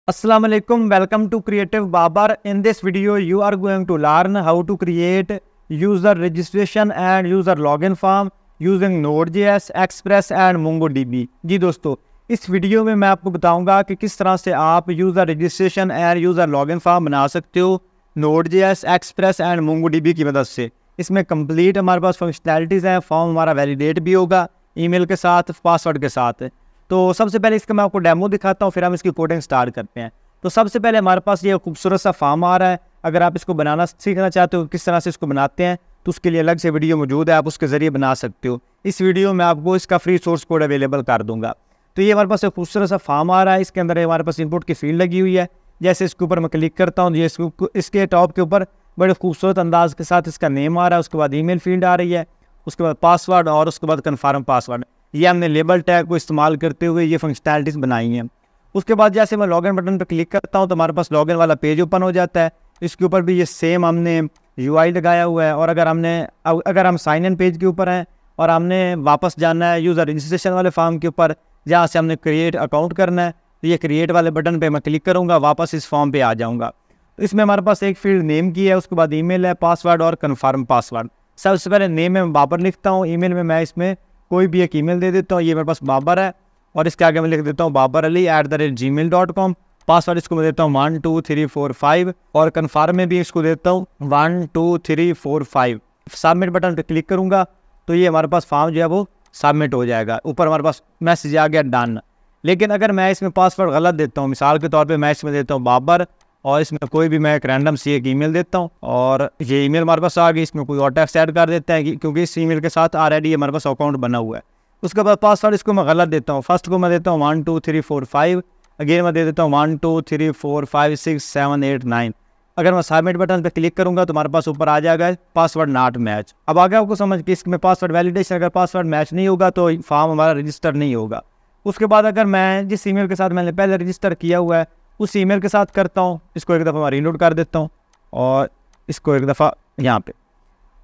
Assalamu alaikum. Welcome to Creative Babar. In this video you are going to learn how to create user registration and user login form using Node.js, Express and MongoDB। जी दोस्तों, इस video में मैं आपको बताऊंगा कि किस तरह से आप user registration end user login form बना सकते हो Node.js, Express एंड MongoDB की मदद से। इसमें कंप्लीट हमारे पास फंक्शनैलिटीज़ हैं। फॉर्म हमारा वैलिडेट भी होगा ईमेल के साथ, पासवर्ड के साथ। तो सबसे पहले इसका मैं आपको डेमो दिखाता हूँ, फिर हम इसकी कोडिंग स्टार्ट करते हैं। तो सबसे पहले हमारे पास ये खूबसूरत सा फॉर्म आ रहा है। अगर आप इसको बनाना सीखना चाहते हो किस तरह से इसको बनाते हैं तो उसके लिए अलग से वीडियो मौजूद है, आप उसके ज़रिए बना सकते हो। इस वीडियो में आपको इसका फ्री सोर्स कोड अवेलेबल कर दूंगा। तो ये हमारे पास एक खूबसूरत सा फॉर्म आ रहा है। इसके अंदर हमारे पास इनपुट की फील्ड लगी हुई है। जैसे इसके ऊपर मैं क्लिक करता हूँ, ये इसके टॉप के ऊपर बड़े खूबसूरत अंदाज के साथ इसका नेम आ रहा है। उसके बाद ईमेल फील्ड आ रही है, उसके बाद पासवर्ड और उसके बाद कन्फर्म पासवर्ड। ये हमने लेबल टैग को इस्तेमाल करते हुए ये फंक्शनैलिटीज़ बनाई हैं। उसके बाद जैसे मैं लॉगिन बटन पर क्लिक करता हूँ तो हमारे पास लॉगिन वाला पेज ओपन हो जाता है। इसके ऊपर भी ये सेम हमने यूआई लगाया हुआ है। और अगर हम साइन इन पेज के ऊपर हैं और हमने वापस जाना है यूज़र रजिस्ट्रेशन वाले फॉर्म के ऊपर जहाँ से हमने क्रिएट अकाउंट करना है, तो ये क्रिएट वाले बटन पे मैं क्लिक करूँगा, वापस इस फॉर्म पे आ जाऊँगा। तो इसमें हमारे पास एक फील्ड नेम की है, उसके बाद ईमेल है, पासवर्ड और कन्फर्म पासवर्ड। सबसे पहले नेम में मैं बाबर लिखता हूँ, ईमेल में मैं इसमें कोई भी एक ईमेल दे देता हूँ। ये मेरे पास बाबर है और इसके आगे मैं लिख देता हूँ babarali@gmail.com। पासवर्ड इसको मैं देता हूँ 12345 और कन्फर्म में भी इसको देता हूँ 12345। सबमिट बटन पे क्लिक करूँगा तो ये हमारे पास फॉर्म जो है वो सबमिट हो जाएगा। ऊपर हमारे पास मैसेज आ गया डन। लेकिन अगर मैं इसमें पासवर्ड गलत देता हूँ, मिसाल के तौर पर मैं इसमें देता हूँ बाबर और इसमें कोई भी मैं एक रैंडम सी एक ईमेल देता हूँ और ये ईमेल हमारे पास आ गई, इसमें कोई और टेक्स्ट ऐड कर देते हैं क्योंकि इस ईमेल के साथ ऑलरेडी हमारे पास अकाउंट बना हुआ है। उसके बाद पासवर्ड इसको मैं गलत देता हूँ। फर्स्ट को मैं देता हूँ 12345, अगेन मैं दे देता हूँ 123456789। अगर मैं सबमिट बटन पर क्लिक करूँगा तो हमारे पास ऊपर आ जाएगा पासवर्ड नॉट मैच। अब आगे आपको समझ कि इसमें पासवर्ड वैलिडेशन, अगर पासवर्ड मैच नहीं होगा तो फॉर्म हमारा रजिस्टर नहीं होगा। उसके बाद अगर मैं जिस ईमेल के साथ मैंने पहले रजिस्टर किया हुआ है उस ईमेल के साथ करता हूँ, इसको एक दफ़ा मैं रीलोड कर देता हूँ और इसको एक दफ़ा यहाँ पे।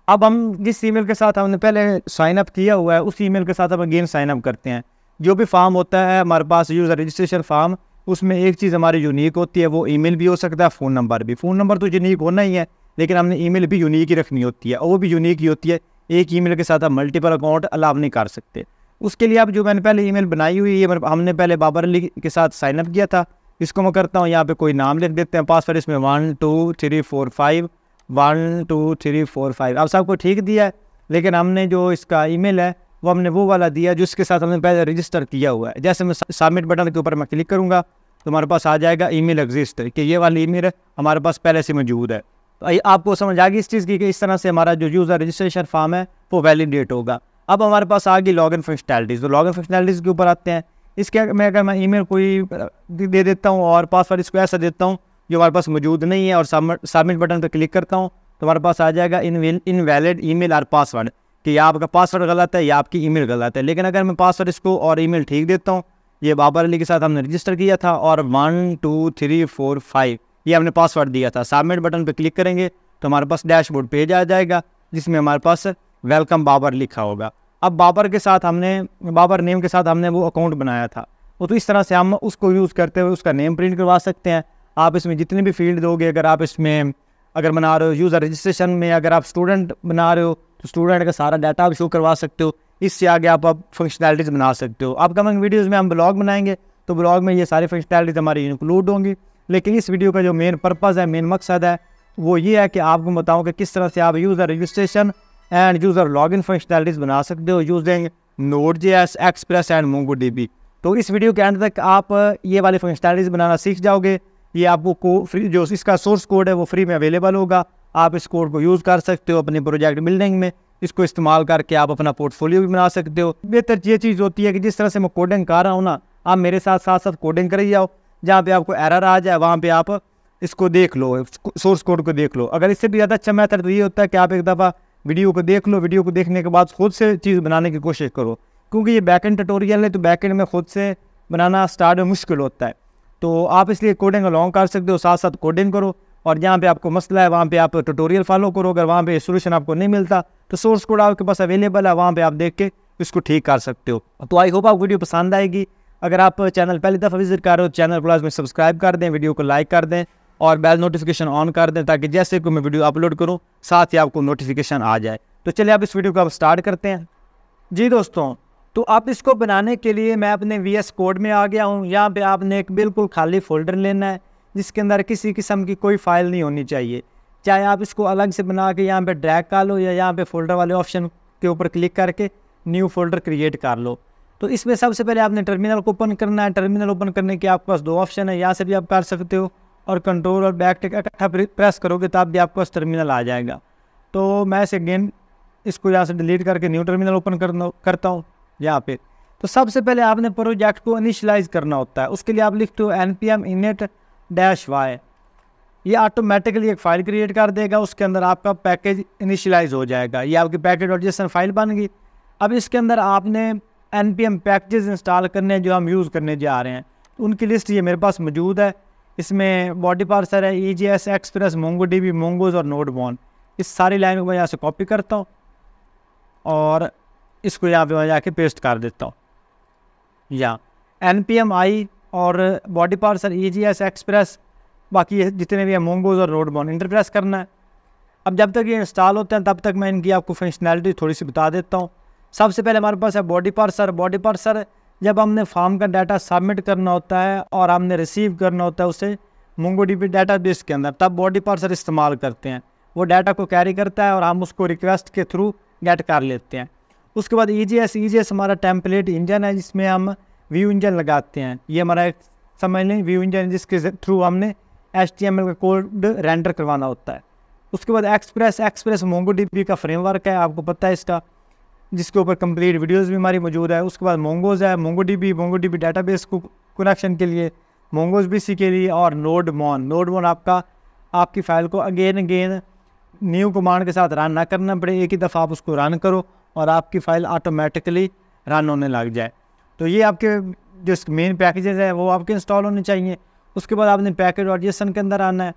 अब हम जिस ईमेल के साथ हमने पहले साइन अप किया हुआ है उस ईमेल के साथ हम अगेन साइन अप करते हैं। जो भी फॉर्म होता है हमारे पास यूज़र रजिस्ट्रेशन फॉर्म, उसमें एक चीज़ हमारी यूनिक होती है, वो ईमेल भी हो सकता है, फ़ोन नंबर भी। फ़ोन नंबर तो यूनिक होना ही है, लेकिन हमने ईमेल भी यूनिक ही रखनी होती है और वो भी यूनिक ही होती है। एक ईमेल के साथ हम मल्टीपल अकाउंट अलाउ नहीं कर सकते। उसके लिए अब जो मैंने पहले ईमेल बनाई हुई है, हमने पहले बाबर अली के साथ साइन अप किया था, इसको मैं करता हूँ यहाँ पे कोई नाम लिख देते हैं। पासवर्ड इसमें 12345 अब सबको ठीक दिया है, लेकिन हमने जो इसका ईमेल है वो हमने वो वाला दिया जो इसके साथ हमने पहले रजिस्टर किया हुआ है। जैसे मैं सबमिट बटन के ऊपर मैं क्लिक करूँगा तो हमारे पास आ जाएगा ईमेल एग्जिस्ट, कि ये वाली ईमेल हमारे पास पहले से मौजूद है। तो आपको समझ आ गई इस चीज़ की कि इस तरह से हमारा जो यूज़र रजिस्ट्रेशन फॉर्म है वो वैलिडेट होगा। अब हमारे पास आ गई लॉगिन फंक्शनैलिटीज़। तो लॉगिन फंक्शनैलिटीज़ के ऊपर आते हैं। इसके अगर मैं ईमेल कोई दे देता हूँ और पासवर्ड इसको ऐसा देता हूँ जो हमारे पास मौजूद नहीं है और सबमिट बटन पर क्लिक करता हूँ तो हमारे पास आ जाएगा इनवैलिड ईमेल और पासवर्ड, कि आपका पासवर्ड गलत है या आपकी ईमेल गलत है। लेकिन अगर मैं पासवर्ड इसको और ईमेल ठीक देता हूँ, ये बाबर अली के साथ हमने रजिस्टर किया था और 12345 ये हमने पासवर्ड दिया था। सबमिट बटन पर क्लिक करेंगे तो हमारे पास डैशबोर्ड पेज आ जाएगा जिसमें हमारे पास वेलकम बाबर लिखा होगा। अब बाबर नेम के साथ हमने वो अकाउंट बनाया था, तो इस तरह से हम उसको यूज़ करते हुए उसका नेम प्रिंट करवा सकते हैं। आप इसमें जितने भी फील्ड दोगे, अगर बना रहे हो यूज़र रजिस्ट्रेशन में, अगर आप स्टूडेंट बना रहे हो तो स्टूडेंट का सारा डाटा आप शो करवा सकते हो। इससे आगे आप फंक्शनैलिटीज़ बना सकते हो। अपकमिंग वीडियोज़ में हम ब्लॉग बनाएंगे तो ब्लॉग में ये सारी फंक्शनैलिटीज़ हमारी इंक्लूड होंगी। लेकिन इस वीडियो का जो मेन पर्पज़ है, मेन मकसद है, वो ये है कि आपको बताऊँ कि किस तरह से आप user registration end user login functionalities बना सकते हो using Node.js, Express and MongoDB। तो इस वीडियो के अंत तक आप ये वाली फंक्शनैलिटीज़ बनाना सीख जाओगे। ये आपको फ्री, जो इसका सोर्स कोड है वो फ्री में अवेलेबल होगा। आप इस कोड को यूज़ कर सकते हो अपने प्रोजेक्ट बिल्डिंग में। इसको इस्तेमाल करके आप अपना पोर्टफोलियो भी बना सकते हो। बेहतर ये चीज़ होती है कि जिस तरह से मैं कोडिंग कर रहा हूँ ना, आप मेरे साथ साथ कोडिंग कर जाओ। जहाँ पे आपको एरर आ जाए वहाँ पे आप इसको देख लो, सोर्स कोड को देख लो। अगर इससे भी ज़्यादा अच्छा मेथड तो ये होता है कि आप एक दफ़ा वीडियो को देख लो, वीडियो को देखने के बाद खुद से चीज़ बनाने की कोशिश करो, क्योंकि ये बैकएंड ट्यूटोरियल है तो बैकएंड में खुद से बनाना स्टार्ट में मुश्किल होता है। तो आप इसलिए कोडिंग अलॉन्ग कर सकते हो, साथ साथ कोडिंग करो और जहाँ पे आपको मसला है वहाँ पे आप ट्यूटोरियल फॉलो करो। अगर वहाँ पे सोल्यूशन आपको नहीं मिलता तो सोर्स कोड आपके पास अवेलेबल है, वहाँ पे आप देख के इसको ठीक कर सकते हो। तो आई होप आपको वीडियो पसंद आएगी। अगर आप चैनल पहली दफ़ा विजिट कर रहे हो, चैनल को लाजमी सब्सक्राइब कर दें, वीडियो को लाइक कर दें और बेल नोटिफिकेशन ऑन कर दें, ताकि जैसे कोई मैं वीडियो अपलोड करूँ साथ ही आपको नोटिफिकेशन आ जाए। तो चलिए आप इस वीडियो को आप स्टार्ट करते हैं। जी दोस्तों, तो आप इसको बनाने के लिए मैं अपने VS कोड में आ गया हूँ। यहाँ पे आपने एक बिल्कुल खाली फ़ोल्डर लेना है जिसके अंदर किसी किस्म की कोई फाइल नहीं होनी चाहिए। चाहे आप इसको अलग से बना के यहाँ पे ड्रैग कर लो या यहाँ पे फ़ोल्डर वाले ऑप्शन के ऊपर क्लिक करके न्यू फ़ोल्डर क्रिएट कर लो। तो इसमें सबसे पहले आपने टर्मिनल को ओपन करना है। टर्मिनल ओपन करने के आपके पास दो ऑप्शन है, यहाँ से भी आप कर सकते हो और कंट्रोल और बैक टिक इकट्ठा प्रेस करोगे तब भी आपके पास टर्मिनल आ जाएगा। तो मैं इसे अगेन इसको यहाँ से डिलीट करके न्यू टर्मिनल ओपन करता हूँ यहाँ पे। तो सबसे पहले आपने प्रोजेक्ट को इनिशियलाइज़ करना होता है। उसके लिए आप लिखते हो npm init-y। ये ऑटोमेटिकली एक फ़ाइल क्रिएट कर देगा, उसके अंदर आपका पैकेज इनिशियलाइज़ हो जाएगा। ये आपकी package.json फाइल बन गई। अब इसके अंदर आपने npm पैकेजेस इंस्टॉल करने जो हम यूज़ करने जा रहे हैं, उनकी लिस्ट ये मेरे पास मौजूद है। इसमें बॉडी पार्सर है, EJS, एक्सप्रेस, MongoDB, Mongoose और Nodemon। इस सारी लाइन को मैं यहाँ से कॉपी करता हूँ और इसको यहाँ पे मैं जाके पेस्ट कर देता हूँ। या npm i और बॉडी पार्सर, EJS, एक्सप्रेस, बाकी जितने भी हैं Mongoose और Nodemon इंटर प्रेस करना है। अब जब तक ये इंस्टॉल होते हैं तब तक मैं इनकी आपको फंक्शनैलिटी थोड़ी सी बता देता हूँ। सबसे पहले हमारे पास है बॉडी पार्सर। बॉडी पार्सर जब हमने फॉर्म का डाटा सबमिट करना होता है और हमने रिसीव करना होता है उसे MongoDB डेटाबेस के अंदर, तब बॉडी पार्सर इस्तेमाल करते हैं। वो डाटा को कैरी करता है और हम उसको रिक्वेस्ट के थ्रू गेट कर लेते हैं। उसके बाद EJS हमारा टेम्पलेट इंजन है जिसमें हम व्यू इंजन लगाते हैं। ये हमारा एक समझ लें व्यू इंजन जिसके थ्रू हमने HTML का कोड रेंडर करवाना होता है। उसके बाद एक्सप्रेस MongoDB का फ्रेमवर्क है, आपको पता है इसका, जिसके ऊपर कंप्लीट वीडियोस भी हमारी मौजूद है। उसके बाद Mongoose है, MongoDB डेटाबेस को कनेक्शन के लिए, Mongoose BC के लिए और Nodemon आपकी फ़ाइल को अगेन न्यू कमांड के साथ रन ना करना पड़े, एक ही दफ़ा आप उसको रन करो और आपकी फ़ाइल ऑटोमेटिकली रन होने लग जाए। तो ये आपके जो मेन पैकेजेस है वो आपके इंस्टॉल होने चाहिए। उसके बाद आपने package.json के अंदर आना है।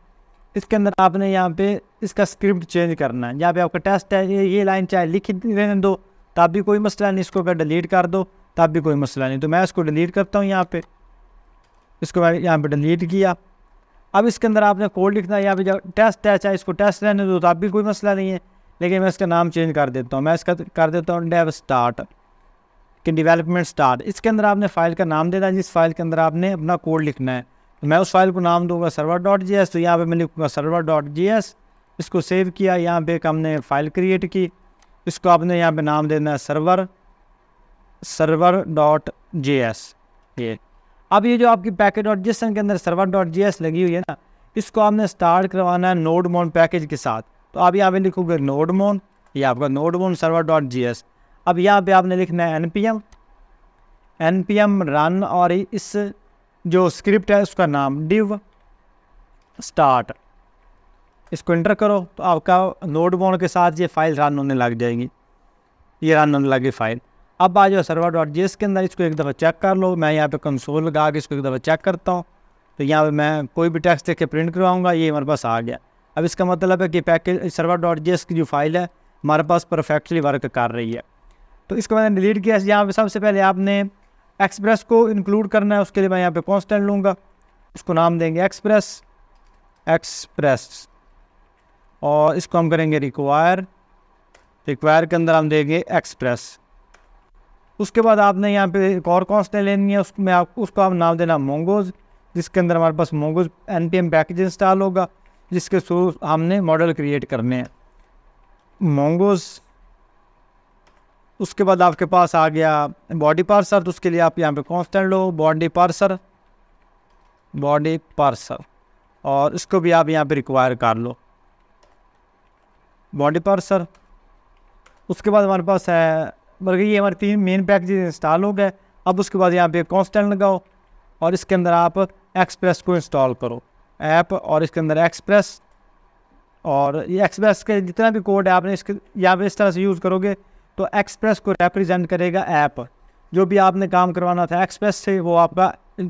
इसके अंदर आपने यहाँ पे इसका स्क्रिप्ट चेंज करना है। जहाँ पे आपका टेस्ट है, ये लाइन चाहे लिख रहने दो तब भी कोई मसला नहीं, इसको अगर डिलीट कर दो तब भी कोई मसला नहीं। तो मैं इसको डिलीट करता हूँ यहाँ पे, इसको मैं यहाँ पे डिलीट किया। अब इसके अंदर आपने कोड लिखना है। यहाँ पे जो टेस्ट है चाहे इसको टेस्ट रहने दो तब भी कोई मसला नहीं है, लेकिन मैं इसका नाम चेंज कर देता हूँ। मैं इसका कर देता हूँ डेव स्टार्ट कि डेवलपमेंट स्टार्ट। इसके अंदर आपने फ़ाइल का नाम देना है जिस फाइल के अंदर आपने अपना कोड लिखना है। तो मैं उस फाइल को नाम दूंगा server.js। तो यहाँ पे मैं लिखूँगा server.js। इसको सेव किया, यहाँ पे एक हमने फ़ाइल क्रिएट की, इसको आपने यहाँ पे नाम देना है server.js। ये अब ये जो आपकी package.json के अंदर server.js लगी हुई है ना, इसको आपने स्टार्ट करवाना है Nodemon पैकेज के साथ। तो आप यहाँ पे लिखोगे Nodemon, ये आपका Nodemon server.js। अब यहाँ पे आपने लिखना है npm run और इस जो स्क्रिप्ट है उसका नाम div start, इसको इंटर करो तो आपका Nodemon के साथ ये फाइल रन होने लग जाएगी। ये रन होने लगी फ़ाइल। अब आ जाओ server.js के अंदर, इसको एक दफ़ा चेक कर लो। मैं यहाँ पे कंसोल लगा के इसको एक दफ़ा चेक करता हूँ। तो यहाँ पे मैं कोई भी टेक्स्ट देख के प्रिंट करवाऊँगा, ये हमारे पास आ गया। अब इसका मतलब है कि पैकेज server.js की जो फाइल है हमारे पास परफेक्टली वर्क कर रही है। तो इसको मैंने डिलीट किया। यहाँ पे सबसे पहले आपने एक्सप्रेस को इंक्लूड करना है। उसके लिए मैं यहाँ पे कॉन्स्टेंट लूँगा, इसको नाम देंगे एक्सप्रेस और इसको हम करेंगे रिक्वायर के अंदर हम देंगे एक्सप्रेस। उसके बाद आपने यहाँ पे एक और कॉन्स्टेंट लेनी है, उसमें उसको आप नाम देना Mongoose, जिसके अंदर हमारे पास Mongoose npm पैकेज इंस्टॉल होगा जिसके थ्रू हमने मॉडल क्रिएट करने हैं Mongoose। उसके बाद आपके पास आ गया बॉडी पार्सर। तो उसके लिए आप यहाँ पे कॉन्स्टेंट लो बॉडी पार्सर और इसको भी आप यहाँ पे रिक्वायर कर लो बॉडी पार्सर। उसके बाद हमारे पास है, बल्कि ये हमारे 3 मेन पैकेजेस इंस्टॉल हो गए। अब उसके बाद यहाँ पे कॉन्स्टेंट लगाओ और इसके अंदर आप एक्सप्रेस को इंस्टॉल करो ऐप, और इसके अंदर एक्सप्रेस, और ये एक्सप्रेस के जितना भी कोड है आपने इसके यहाँ पे इस तरह से यूज़ करोगे तो एक्सप्रेस को रिप्रेजेंट करेगा ऐप। जो भी आपने काम करवाना था एक्सप्रेस से वो आपका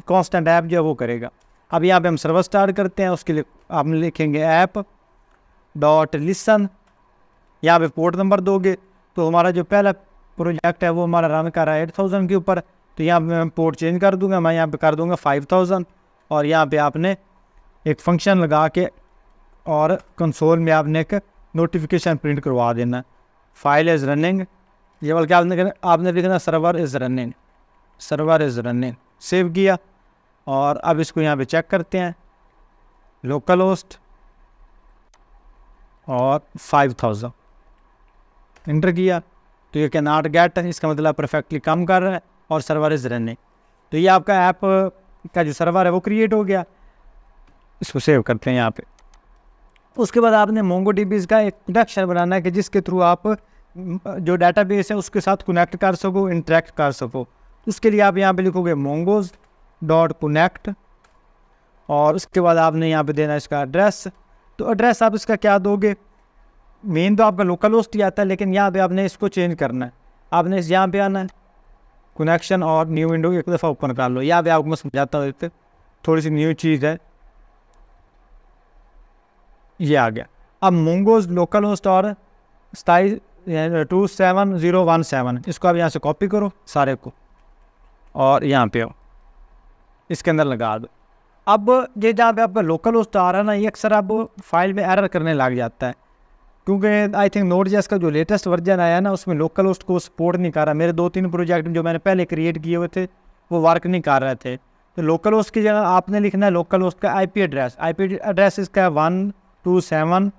कांस्टेंट ऐप जो है वो करेगा। अब यहाँ पे हम सर्वर स्टार्ट करते हैं। उसके लिए आप लिखेंगे app.listen, यहाँ पे पोर्ट नंबर दोगे तो हमारा जो पहला प्रोजेक्ट है वो हमारा रन कर रहा है 8000 के ऊपर। तो यहाँ पे मैं पोर्ट चेंज कर दूंगा, मैं यहाँ पे कर दूंगा 5000 और यहाँ पे आपने एक फंक्शन लगा के और कंसोल में आपने एक नोटिफिकेशन प्रिंट करवा देना, फाइल इज़ रनिंग, ये बल्कि आपने लिखना server is running, server is running, save किया। और अब इसको यहाँ पे चेक करते हैं, लोकल होस्ट और 5000 इंटर किया तो ये कैन नॉट गेट, इसका मतलब परफेक्टली काम कर रहा है और सर्वर इज़ रनिंग। तो ये आपका ऐप का जो सर्वर है वो क्रिएट हो गया। इसको सेव करते हैं यहाँ पे। उसके बाद आपने मोंगोडीबी का एक कनेक्शन बनाना है कि जिसके थ्रू आप जो डाटाबेस है उसके साथ कनेक्ट कर सको, इंटरेक्ट कर सको। उसके लिए आप यहाँ पे लिखोगे mongoose.connect और उसके बाद आपने यहाँ पे देना इसका एड्रेस। तो एड्रेस आप इसका क्या दोगे, मेन तो आपका लोकल होस्ट ही आता है, लेकिन यहाँ पे आपने इसको चेंज करना है। आपने इस यहाँ पे आना है, कनेक्शन और न्यू विंडो एक दफ़ा ओपन कर लो। यहाँ पे आपको मैं समझाता हूँ, थोड़ी सी न्यू चीज़ है, ये आ गया। अब मोंगोज लोकल होस्ट और स्टाइल 27017, इसको आप यहाँ से कॉपी करो सारे को और यहाँ पे हो, इसके अंदर लगा दो। अब ये जहाँ पे आपका लोकल होस्ट आ रहा है ना, ये अक्सर आप फाइल में एरर करने लग जाता है, क्योंकि आई थिंक Node.js का जो लेटेस्ट वर्जन आया ना उसमें लोकल होस्ट को सपोर्ट नहीं कर रहा। मेरे 2-3 प्रोजेक्ट जो मैंने पहले क्रिएट किए हुए थे वो वर्क नहीं कर रहे थे। तो लोकल होस्ट की जगह आपने लिखना है लोकल होस्ट का IP एड्रेस। IP एड्रेस इसका 127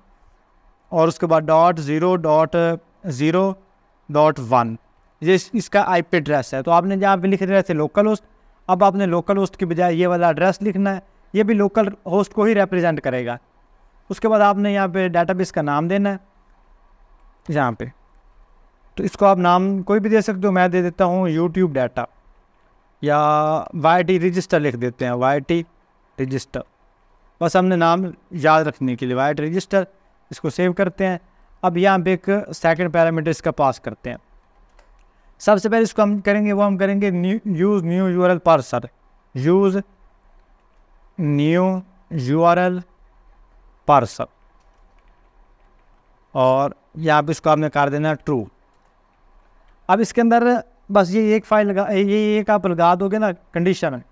और उसके बाद .0.0.1, ये इसका IP एड्रेस है। तो आपने जहाँ पे लिख रहे थे लोकल होस्ट, अब आपने लोकल होस्ट की बजाय ये वाला एड्रेस लिखना है, ये भी लोकल होस्ट को ही रिप्रेजेंट करेगा। उसके बाद आपने यहाँ पे डाटाबेस का नाम देना है यहाँ पे, तो इसको आप नाम कोई भी दे सकते हो। मैं दे देता हूँ यूट्यूब डाटा या YT रजिस्टर लिख देते हैं, YT रजिस्टर, बस हमने नाम याद रखने के लिए YT रजिस्टर। इसको सेव करते हैं। अब यहाँ पे एक सेकंड पैरामीटर इसका पास करते हैं। सबसे पहले इसको हम करेंगे use new URL parser, use new URL parser और यहाँ पे इसको आपने कर देना ट्रू। अब इसके अंदर बस ये एक फाइल लगा, ये एक आप लगा दोगे ना कंडीशन,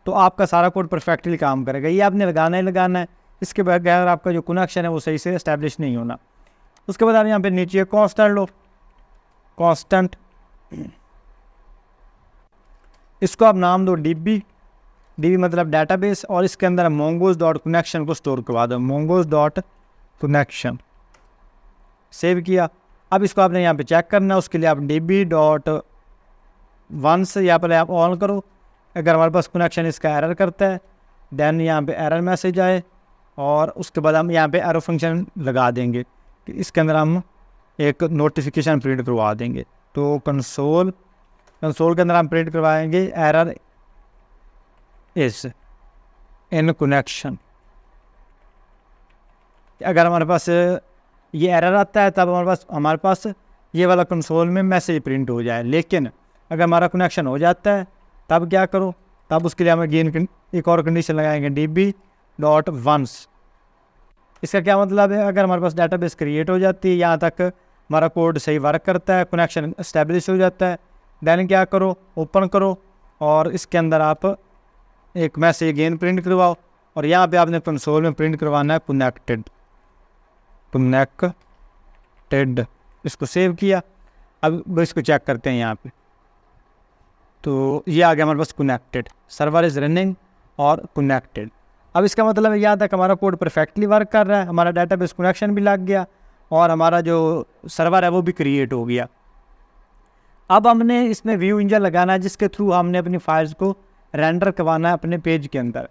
तो आपका सारा कोड परफेक्टली काम करेगा। ये आपने लगाना ही लगाना है, इसके बगैर आपका जो कनेक्शन है वो सही से इस्टेब्लिश नहीं होना। उसके बाद आप यहाँ पे नीचे कांस्टेंट लो, कांस्टेंट, इसको आप नाम दो DB मतलब डाटाबेस, और इसके अंदर mongoose.connection को स्टोर करवा दो, mongoose.connection, सेव किया। अब इसको आपने यहाँ पे चेक करना है, उसके लिए आप db.once यहाँ पर आप ऑन करो। अगर हमारे पास कनेक्शन इसका एरर करता है देन यहाँ पे एरर मैसेज आए, और उसके बाद हम यहाँ पे एरो फंक्शन लगा देंगे कि इसके अंदर हम एक नोटिफिकेशन प्रिंट करवा देंगे। तो कंसोल के अंदर हम प्रिंट करवाएंगे एरर इस इन कनेक्शन। अगर हमारे पास ये एरर आता है तब हमारे पास ये वाला कंसोल में मैसेज प्रिंट हो जाए। लेकिन अगर हमारा कनेक्शन हो जाता है तब क्या करो, तब उसके लिए हमें अगेन एक और कंडीशन लगाएंगे db.once। इसका क्या मतलब है, अगर हमारे पास डाटाबेस क्रिएट हो जाती है, यहाँ तक हमारा कोड सही वर्क करता है, कनेक्शन इस्टेब्लिश हो जाता है, देन क्या करो, ओपन करो और इसके अंदर आप एक मैसेज अगेन प्रिंट करवाओ, और यहाँ पे आपने कंसोल में प्रिंट करवाना है कनेक्टेड। इसको सेव किया। अब इसको चेक करते हैं यहाँ पे, तो ये आ गया हमारे पास कनेक्टेड, सर्वर इज़ रनिंग और कनेक्टेड। अब इसका मतलब है यहाँ तक हमारा कोड परफेक्टली वर्क कर रहा है, हमारा डाटाबेस कनेक्शन भी लग गया और हमारा जो सर्वर है वो भी क्रिएट हो गया। अब हमने इसमें व्यू इंजन लगाना है जिसके थ्रू हमने अपनी फाइल्स को रेंडर करवाना है अपने पेज के अंदर।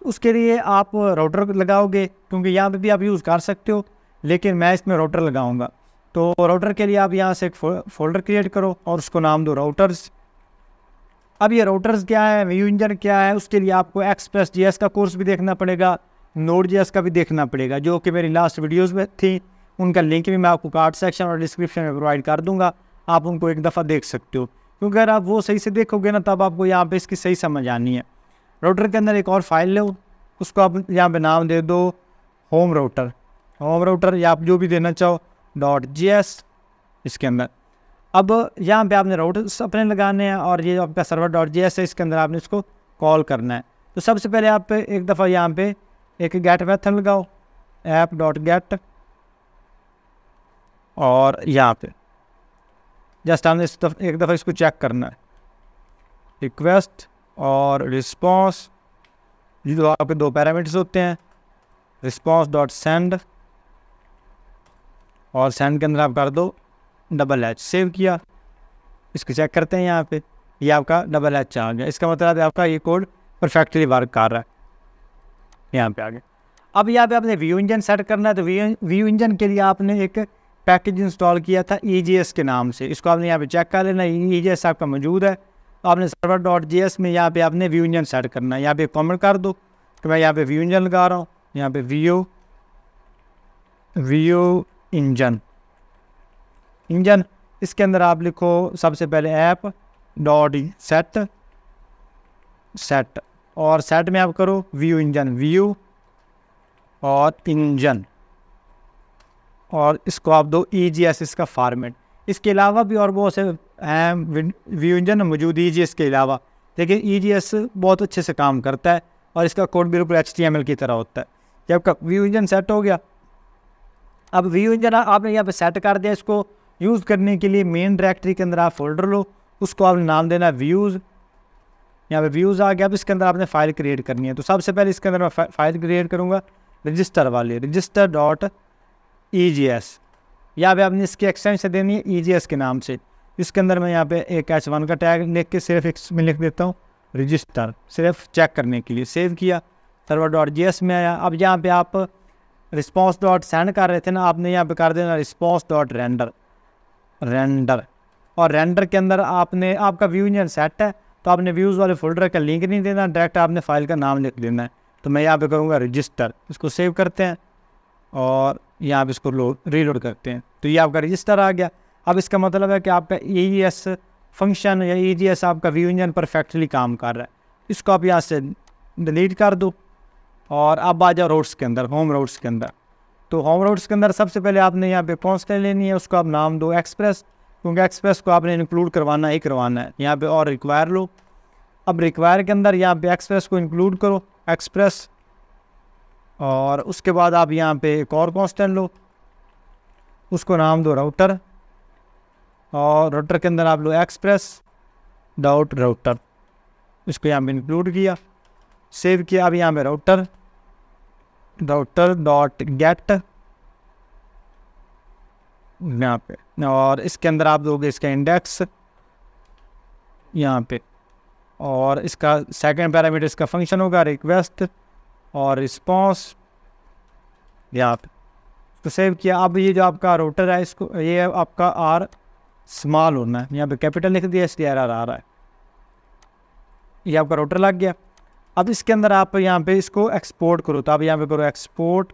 उसके लिए आप राउटर लगाओगे, क्योंकि यहाँ पे भी आप यूज़ कर सकते हो, लेकिन मैं इसमें राउटर लगाऊंगा। तो राउटर के लिए आप यहाँ से एक फोल्डर क्रिएट करो और उसको नाम दो राउटर्स। अब ये राउटर्स क्या है, व्यू इंजन क्या है, उसके लिए आपको Express.js का कोर्स भी देखना पड़ेगा, Node.js का भी देखना पड़ेगा, जो कि मेरी लास्ट वीडियोज़ में थी। उनका लिंक भी मैं आपको कार्ड सेक्शन और डिस्क्रिप्शन में प्रोवाइड कर दूंगा, आप उनको एक दफ़ा देख सकते हो, क्योंकि अगर आप वो सही से देखोगे ना तब आपको यहाँ पे इसकी सही समझ आनी है। राउटर के अंदर एक और फाइल लो, उसको आप यहाँ पे नाम दे दो होम राउटर या आप जो भी देना चाहो .js इसके अंदर। अब यहाँ पे आपने राउटर्स अपने लगाने हैं और ये आपका सर्वर डॉट JS है, इसके अंदर आपने इसको कॉल करना है। तो सबसे पहले आप एक दफ़ा यहाँ पे एक गेट मेथड लगाओ, ऐप डॉट गेट, और यहाँ पे जस्ट हमने एक दफ़ा इसको चेक करना है, रिक्वेस्ट और रिस्पॉन्स, ये जो आपके दो पैरामीटर्स होते हैं, रिस्पॉन्स डॉट सेंड, और सेंड के अंदर आप कर दो $H, सेव किया। इसको चेक करते हैं, यहाँ पे ये आपका $H आ गया। इसका मतलब है आपका ये कोड परफेक्टली वर्क कर रहा है। यहाँ पे आ गया। अब यहाँ पे आपने व्यू इंजन सेट करना है, तो व्यू इंजन के लिए आपने एक पैकेज इंस्टॉल किया था EJS के नाम से, इसको आपने यहाँ पे चेक कर लेना, EJS आपका मौजूद है। तो आपने सर्वर डॉट JS में यहाँ पे आपने व्यू इंजन सेट करना है। यहाँ पे कमेंट कर दो कि मैं यहाँ पे व्यू इंजन लगा रहा हूँ, यहाँ पे व्यू इंजन, इसके अंदर आप लिखो सबसे पहले ऐप डॉट सेट, और सेट में आप करो व्यू इंजन, व्यू और इंजन, और इसको आप दो EJS इसका फॉर्मेट। इसके अलावा भी और बहुत से व्यू इंजन मौजूद EJS के अलावा, लेकिन EJS बहुत अच्छे से काम करता है और इसका कोड बिल्कुल HTML की तरह होता है। जब आपका व्यू इंजन सेट हो गया, अब व्यू इंजन आपने यहाँ पे सेट कर दिया। इसको यूज़ करने के लिए मेन डायरेक्टरी के अंदर आप फोल्डर लो, उसको आपने नाम देना है व्यूज़। यहाँ पे व्यूज़ आ गया। अब इसके अंदर आपने फ़ाइल क्रिएट करनी है। तो सबसे पहले इसके अंदर मैं फ़ाइल क्रिएट करूँगा रजिस्टर वाली, रजिस्टर डॉट EJS। यहाँ पे आपने इसकी एक्सटेंशन देनी है EJS के नाम से। इसके अंदर मैं यहाँ पे एक H1 का टैग लिख के सिर्फ इसमें लिख देता हूँ रजिस्टर, सिर्फ चेक करने के लिए। सेव किया, सर्वर डॉट JS में आया। अब यहाँ पे आप रिस्पॉन्स डॉट सेंड कर रहे थे ना, आपने यहाँ पे कर देना रिस्पॉन्स डॉट रेंडर, और रेंडर के अंदर आपने, आपका व्यू इंजन सेट है तो आपने व्यूज़ वाले फोल्डर का लिंक नहीं देना, डायरेक्ट आपने फाइल का नाम लिख देना है। तो मैं यहाँ पे करूँगा रजिस्टर, इसको सेव करते हैं और यहाँ पे इसको रीलोड करते हैं। तो ये आपका रजिस्टर आ गया। अब इसका मतलब है कि आपका EJS फंक्शन या EJS आपका व्यू इंजन परफेक्टली काम कर रहा है। इसको आप यहाँ से डिलीट कर दो और अब आ जाओ रोड्स के अंदर, होम रोड्स के अंदर। तो होम रोड्स के अंदर सबसे पहले आपने यहाँ पे कॉन्स्टेंट लेनी है, उसको आप नाम दो एक्सप्रेस, क्योंकि एक्सप्रेस को आपने इंक्लूड करवाना ही करवाना है। यहाँ पे और रिक्वायर लो। अब रिक्वायर के अंदर यहाँ पे एक्सप्रेस को इंक्लूड करो, एक्सप्रेस, और उसके बाद आप यहाँ पे एक और कॉन्स्टेंट लो, उसको नाम दो राउटर, और राउटर के अंदर आप लो एक्सप्रेस डॉट राउटर, इसको यहाँ पे इंक्लूड किया, सेव किया। अब यहाँ पे राउटर डॉट गेट यहाँ पे, और इसके अंदर आप दोगे इसका इंडेक्स यहाँ पे, और इसका सेकंड पैरामीटर इसका फंक्शन होगा रिक्वेस्ट और रिस्पॉन्स यहाँ पे, इसको सेव किया। अब ये जो आपका राउटर है, इसको ये आपका R स्मॉल होना है, यहाँ पे कैपिटल लिख दिया, इसलिए एरर आ रहा है। ये आपका राउटर लग गया। अब इसके अंदर आप यहाँ पे इसको एक्सपोर्ट करो, तो आप यहाँ पे करो एक्सपोर्ट,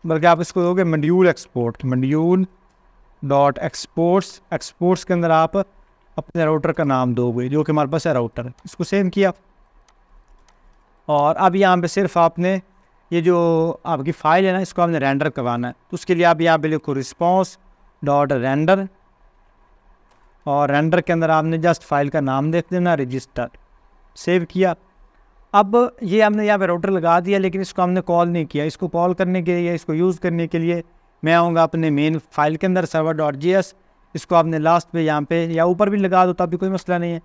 बल्कि आप इसको दोगे module export, module dot exports के अंदर आप अपने राउटर का नाम दोगे जो कि हमारे पास है राउटर। इसको सेव किया, और अब यहाँ पे सिर्फ आपने ये जो आपकी फ़ाइल है ना, इसको आपने रेंडर करवाना है। तो उसके लिए आप यहाँ पे लिखो रिस्पॉन्स डॉट रेंडर, और रेंडर के अंदर आपने जस्ट फाइल का नाम देख देना रजिस्टर। सेव किया। अब ये हमने यहाँ पे राउटर लगा दिया, लेकिन इसको हमने कॉल नहीं किया। इसको कॉल करने के लिए, इसको यूज़ करने के लिए मैं आऊँगा अपने मेन फाइल के अंदर सर्वर डॉट JS। इसको आपने लास्ट पे यहाँ पे या ऊपर भी लगा दो, तब भी कोई मसला नहीं है।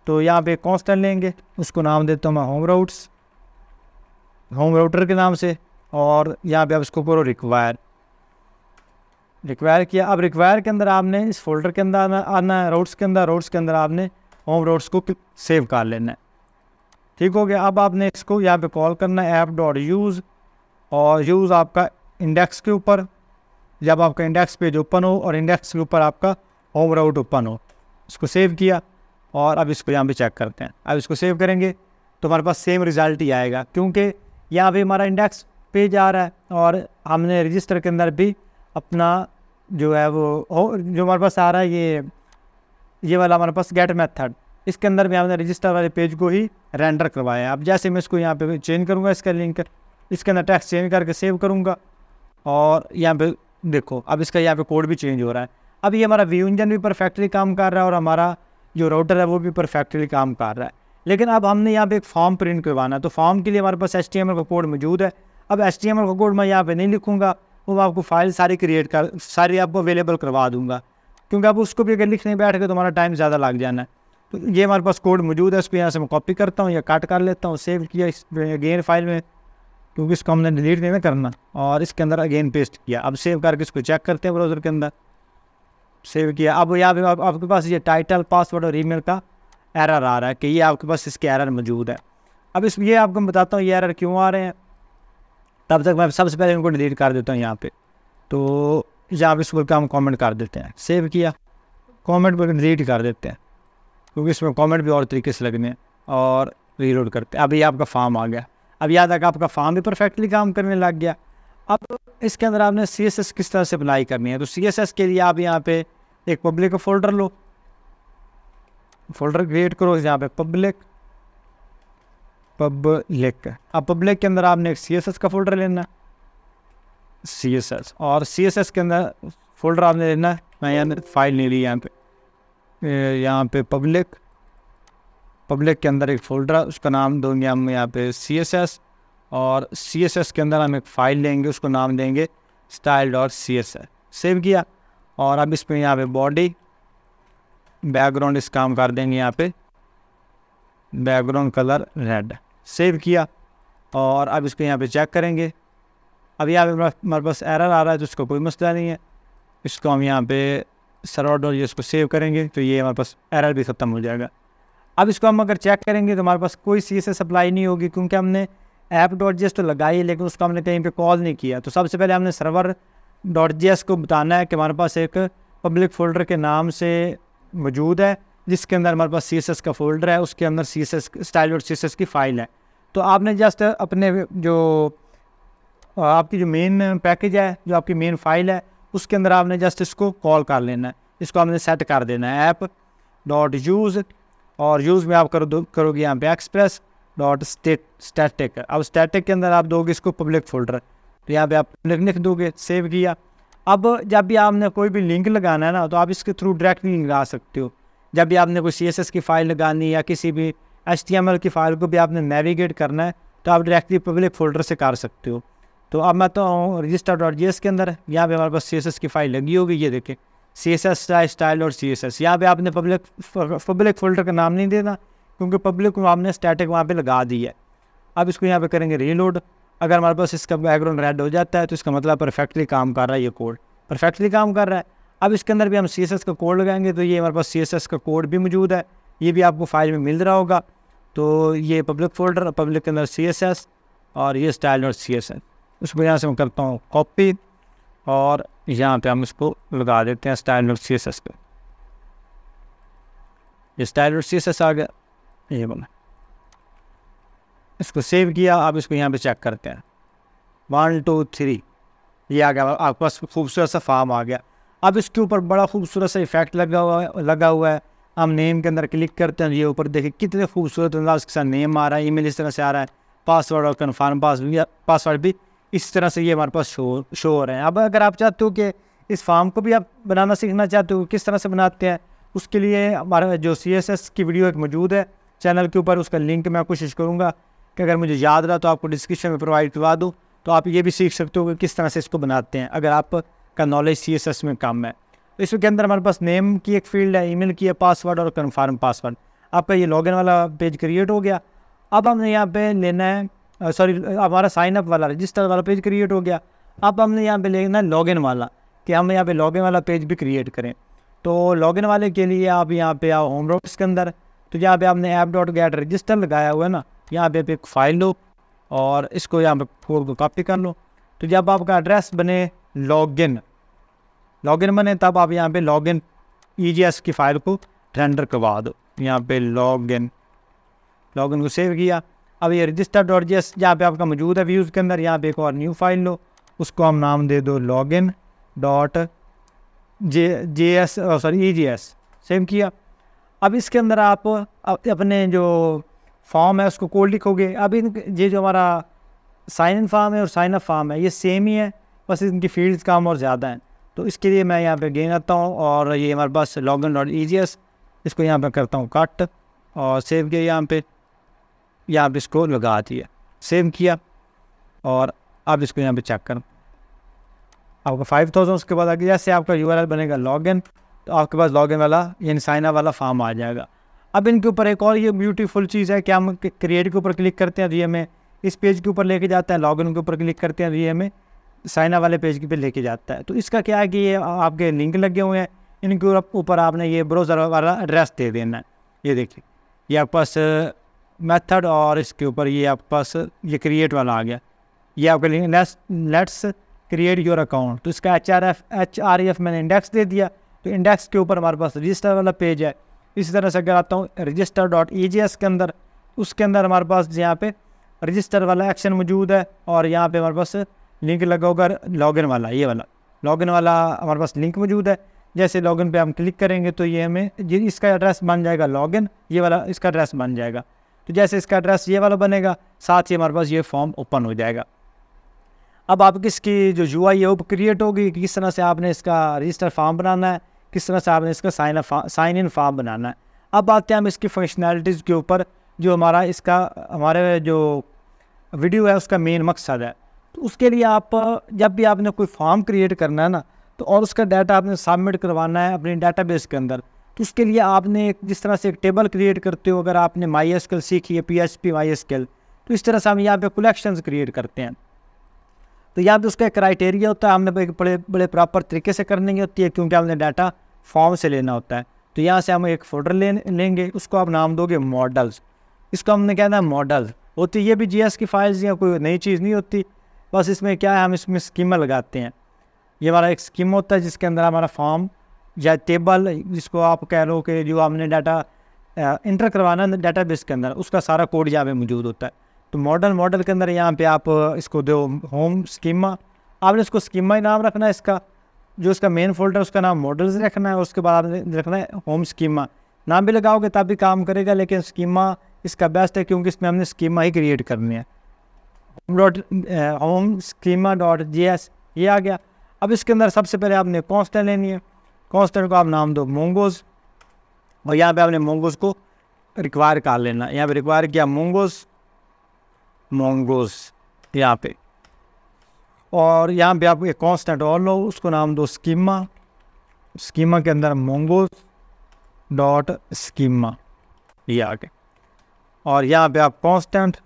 तो यहाँ पे कॉन्स्टेंट लेंगे, उसको नाम देता हूँ मैं होम राउटर के नाम से, और यहाँ पे आप इसको करो रिक्वायर किया। अब रिक्वायर के अंदर आपने इस फोल्डर के अंदर आना है, रोड्स के अंदर आपने होम रोड्स को सेव कर लेना है। ठीक हो गया। अब आपने इसको यहाँ पे कॉल करना है ऐप डॉट यूज़, और यूज़ आपका इंडेक्स के ऊपर, जब आपका इंडेक्स पेज ओपन हो और इंडेक्स के ऊपर आपका होम राउट ओपन हो। इसको सेव किया, और अब इसको यहाँ पे चेक करते हैं। अब इसको सेव करेंगे तो हमारे पास सेम रिज़ल्ट ही आएगा, क्योंकि यहाँ पे हमारा इंडेक्स पेज आ रहा है, और हमने रजिस्टर के अंदर भी अपना जो है वो जो हमारे पास आ रहा है, ये वाला हमारे पास गेट मेथड, इसके अंदर भी हमने रजिस्टर वाले पेज को ही रेंडर करवाया है। अब जैसे मैं इसको यहाँ पे चेंज करूँगा, इसका लिंक इसके अंदर टेक्स्ट चेंज करके सेव करूँगा, और यहाँ पे देखो अब इसका यहाँ पे कोड भी चेंज हो रहा है। अब ये हमारा व्यू इंजन भी परफेक्टली काम कर रहा है और हमारा जो राउटर है वो भी परफेक्टली काम कर रहा है। लेकिन अब हमने यहाँ पे एक फॉर्म प्रिंट करवाना है, तो फॉर्म के लिए हमारे पास HTML का कोड मौजूद है। अब HTML का कोड मैं यहाँ पे नहीं लिखूँगा, वो आपको फाइल सारी आपको अवेलेबल करवा दूँगा, क्योंकि आप उसको भी अगर लिखने बैठ गए तो हमारा टाइम ज़्यादा लग जाना है। तो ये हमारे पास कोड मौजूद है, इसको यहाँ से मैं कॉपी करता हूँ या काट कर लेता हूँ, सेव किया इस अगेन फाइल में, क्योंकि इसको हमने डिलीट नहीं ना करना, और इसके अंदर अगेन पेस्ट किया। अब सेव करके इसको चेक करते हैं ब्राउज़र के अंदर, सेव किया। अब यहाँ पे आपके पास ये टाइटल, पासवर्ड और ईमेल का एरर आ रहा है कि ये आपके पास इसके एरर मौजूद है। अब ये आपको मैं बताता हूँ ये एरर क्यों आ रहे हैं। तब तक मैं सबसे पहले इनको डिलीट कर देता हूँ यहाँ पे। तो यहाँ पे इसको हम कमेंट कर देते हैं, सेव किया, कमेंट पर डिलीट कर देते हैं, क्योंकि इसमें कमेंट भी और तरीके से लगने हैं, और रीलोड करते हैं। अब ये आपका फॉर्म आ गया। अब याद है कि आपका फॉर्म भी परफेक्टली काम करने लग गया। अब इसके अंदर आपने CSS किस तरह से अप्लाई करनी है, तो CSS के लिए आप यहाँ पे एक पब्लिक फोल्डर लो, फोल्डर क्रिएट करो, यहाँ पे पब्लिक। अब पब्लिक के अंदर आपने एक CSS का फोल्डर लेना है, CSS, और CSS के अंदर फोल्डर आपने लेना है, मैं यहाँ फाइल नहीं ली, यहाँ पे पब्लिक के अंदर एक फोल्डर, उसका नाम दूंगे हम यहाँ पे CSS, और CSS के अंदर हम एक फ़ाइल लेंगे, उसको नाम देंगे style.css। सेव किया, और अब इस पर यहाँ पे बॉडी बैकग्राउंड इसका हम कर देंगे यहाँ पे बैकग्राउंड कलर रेड। सेव किया, और अब इसको यहाँ पे चेक करेंगे। अब यहाँ पे हमारे पास एरर आ रहा है, तो इसको कोई मसला नहीं है, इसको हम यहाँ पे server.js इसको सेव करेंगे, तो ये हमारे पास एरर भी ख़त्म हो जाएगा। अब इसको हम अगर चेक करेंगे तो हमारे पास कोई CSS अप्लाई नहीं होगी, क्योंकि हमने app.js तो लगाई है, लेकिन उसको हमने कहीं पे कॉल नहीं किया। तो सबसे पहले हमने server.js को बताना है कि हमारे पास एक पब्लिक फोल्डर के नाम से मौजूद है, जिसके अंदर हमारे पास CSS का फोल्डर है, उसके अंदर CSS style.css की फ़ाइल है। तो आपने जस्ट अपने जो आपकी जो मेन पैकेज है, जो आपकी मेन फाइल है, उसके अंदर आपने जस्ट इसको कॉल कर लेना है, इसको आपने सेट कर देना है app.use, और यूज़ में आप करोगे यहाँ पे express.static। अब स्टैटिक के अंदर आप दोगे इसको पब्लिक फोल्डर, तो यहाँ पे आप लिख दोगे। सेव किया। अब जब भी आपने कोई भी लिंक लगाना है ना, तो आप इसके थ्रू डायरेक्टली लिंक लगा सकते हो। जब भी आपने कोई CSS की फ़ाइल लगानी या किसी भी HTML की फ़ाइल को भी आपने नेविगेट करना है, तो आप डायरेक्टली पब्लिक फोल्डर से कर सकते हो। तो अब मैं तो register.js के अंदर, यहाँ पे हमारे पास CSS की फ़ाइल लगी होगी, ये देखें CSS स्टाइल और CSS। यहाँ पे आपने पब्लिक फोल्डर का नाम नहीं देना, क्योंकि पब्लिक को आपने स्टैटिक वहाँ पे लगा दी है। अब इसको यहाँ पे करेंगे रीलोड। अगर हमारे पास इसका बैकग्राउंड रेड हो जाता है, तो इसका मतलब परफेक्टली काम कर रहा है, ये कोड परफेक्टली काम कर रहा है। अब इसके अंदर भी हम CSS का कोड लगाएंगे, तो ये हमारे पास CSS का कोड भी मौजूद है, ये भी आपको फाइल में मिल रहा होगा। तो ये पब्लिक फोल्डर, पब्लिक के अंदर CSS, और ये स्टाइल और CSS। उसको यहाँ से मैं करता हूँ कॉपी, और यहाँ पे हम इसको लगा देते हैं स्टाइल और CSS पे। ये स्टाइल और CSS आ गया, ये बना, इसको सेव किया। अब इसको यहाँ पे चेक करते हैं, 1 2 3, ये आ गया, आपके पास खूबसूरत सा फॉर्म आ गया। अब इसके ऊपर बड़ा खूबसूरत सा इफेक्ट लगा हुआ है। हम नेम के अंदर क्लिक करते हैं, ये ऊपर देखिए कितने खूबसूरत अंदाज के साथ नेम आ रहा है, ईमेल इस तरह से आ रहा है, पासवर्ड और कन्फर्म पासवर्ड भी इस तरह से ये हमारे पास शो हो रहे हैं। अब अगर आप चाहते हो कि इस फॉर्म को भी आप बनाना सीखना चाहते हो, किस तरह से बनाते हैं, उसके लिए हमारा जो CSS की वीडियो एक मौजूद है चैनल के ऊपर, उसका लिंक मैं कोशिश करूँगा कि अगर मुझे याद रहा तो आपको डिस्क्रिप्शन में प्रोवाइड करवा दूँ, तो आप ये भी सीख सकते हो कि किस तरह से इसको बनाते हैं, अगर आपका नॉलेज CSS में कम है। तो इसके अंदर हमारे पास नेम की एक फील्ड है, ईमेल की है, पासवर्ड और कन्फर्म पासवर्ड। आपका ये लॉगिन वाला पेज क्रिएट हो गया। अब हमने यहाँ पे लेना है हमारा साइनअप वाला रजिस्टर वाला पेज क्रिएट हो गया। अब हमने यहाँ पे लेना है लॉगिन वाला, कि हम यहाँ पे लॉगिन वाला पेज भी क्रिएट करें। तो लॉगिन वाले के लिए आप यहाँ पे आओ होम ब्राउज़र के अंदर, तो यहाँ पे आपने app.get लगाया हुआ है ना, यहाँ पे एक फ़ाइल लो और इसको यहाँ पे कोड को कॉपी कर लो। तो जब आपका एड्रेस बने लॉगिन बने, तब आप यहाँ पे लॉगिन EJS की फ़ाइल को रेंडर करवा दो। यहाँ पे लॉगिन को सेव किया। अब ये register.js यहाँ पे आपका मौजूद है व्यूज़ के अंदर, यहाँ पे एक और न्यू फाइल लो, उसको हम नाम दे दो EJS। सेव किया। अब इसके अंदर आप अपने जो फॉर्म है उसको कोड लिखोगे। अब ये जो हमारा साइन इन फॉर्म है और साइन अप फॉर्म है, ये सेम ही है, बस इनकी फील्ड्स कम और ज़्यादा हैं। तो इसके लिए मैं यहाँ पे गेन आता हूँ और ये हमारे पास login.egs, इसको यहाँ पे करता हूँ कट और सेव किया यहाँ पे इसको लगा दिया, सेव किया और अब इसको यहाँ पे चेक करो, आपका 5000। उसके बाद आगे जैसे आपका URL बनेगा लॉगिन, तो आपके पास लॉगिन वाला यानी साइन अप वाला फॉर्म आ जाएगा। अब इनके ऊपर एक और ये ब्यूटीफुल चीज़ है कि हम क्रिएट के ऊपर क्लिक करते हैं तो ये हमें इस पेज के ऊपर लेके जाता है, लॉगिन के ऊपर क्लिक करते हैं तो ये हमें साइन अप वाले पेज पे लेके जाता है। तो इसका क्या है कि ये आपके लिंक लगे हुए हैं, इनके ऊपर आपने ये ब्राउज़र वाला एड्रेस दे देना है। ये देखिए ये आपके पास मेथड और इसके ऊपर ये आपके पास ये क्रिएट वाला आ गया, ये आपका link let's create your account. तो इसका href मैंने इंडेक्स दे दिया, तो इंडेक्स के ऊपर हमारे पास रजिस्टर वाला पेज है। इसी तरह से अगर आता हूँ register.egs के अंदर, उसके अंदर हमारे पास यहाँ पे रजिस्टर वाला एक्शन मौजूद है और यहाँ पे हमारे पास लिंक लगा होगा लॉगिन वाला, ये वाला लॉगिन वाला हमारे पास लिंक मौजूद है। जैसे लॉगिन पे हम क्लिक करेंगे तो ये हमें इसका एड्रेस बन जाएगा लॉगिन, ये वाला इसका एड्रेस बन जाएगा। तो जैसे इसका एड्रेस ये वाला बनेगा, साथ ही हमारे पास ये फॉर्म ओपन हो जाएगा। अब आप किसकी जो UI है वो क्रिएट होगी, किस तरह से आपने इसका रजिस्टर फॉर्म बनाना है, किस तरह से आपने इसका साइन इन फॉर्म बनाना है। अब आते हैं हम इसकी फंक्शनैलिटीज़ के ऊपर, जो हमारे जो वीडियो है उसका मेन मकसद है। तो उसके लिए आप जब भी आपने कोई फॉर्म क्रिएट करना है ना, तो और उसका डाटा आपने सबमिट करवाना है अपने डाटाबेस के अंदर, तो उसके लिए आपने जिस तरह से एक टेबल क्रिएट करते हो, अगर आपने MySQL सीखी है PHP MySQL, तो इस तरह से हम यहाँ पे कलेक्शंस क्रिएट करते हैं। तो यहाँ पे उसका क्राइटेरिया होता है, हमने एक बड़े प्रॉपर तरीके से करने की होती है, क्योंकि हमने डाटा फॉर्म से लेना होता है। तो यहाँ से हम एक फोल्डर लेंगे, उसको आप नाम दोगे मॉडल्स। इसको हमने कहना है मॉडल होती, ये भी GS की फाइल्स या कोई नई चीज़ नहीं होती, बस इसमें क्या है हम इसमें स्कीमा लगाते हैं। ये हमारा एक स्कीम होता है जिसके अंदर हमारा फॉर्म या टेबल, जिसको आप कह लो कि जो आपने डाटा इंटर करवाना है डाटाबेस के अंदर, उसका सारा कोड यहाँ पे मौजूद होता है। तो मॉडल के अंदर यहाँ पे आप इसको दो होम स्कीमा, आपने इसको स्कीमा ही नाम रखना है, इसका जो इसका मेन फोल्डर उसका नाम मॉडल्स रखना है, उसके बाद आपने रखना है होम स्कीमा। नाम भी लगाओगे तब भी काम करेगा, लेकिन स्कीमा इसका बेस्ट है क्योंकि इसमें हमने स्कीमा ही क्रिएट करनी है। होम schema.js ये आ गया। अब इसके अंदर सबसे पहले आपने कॉन्स्टेंट लेनी है, कॉन्स्टेंट को आप नाम दो मोंगोज, और यहाँ पे आपने मोंगोज को रिक्वायर कर लेना। यहाँ पे रिक्वायर किया मोंगोज यहाँ पे, और यहाँ पे आप एक कॉन्स्टेंट और लो, उसको नाम दो स्कीमा के अंदर mongoose.schema ये आ गए। और यहाँ पे आप कॉन्स्टेंट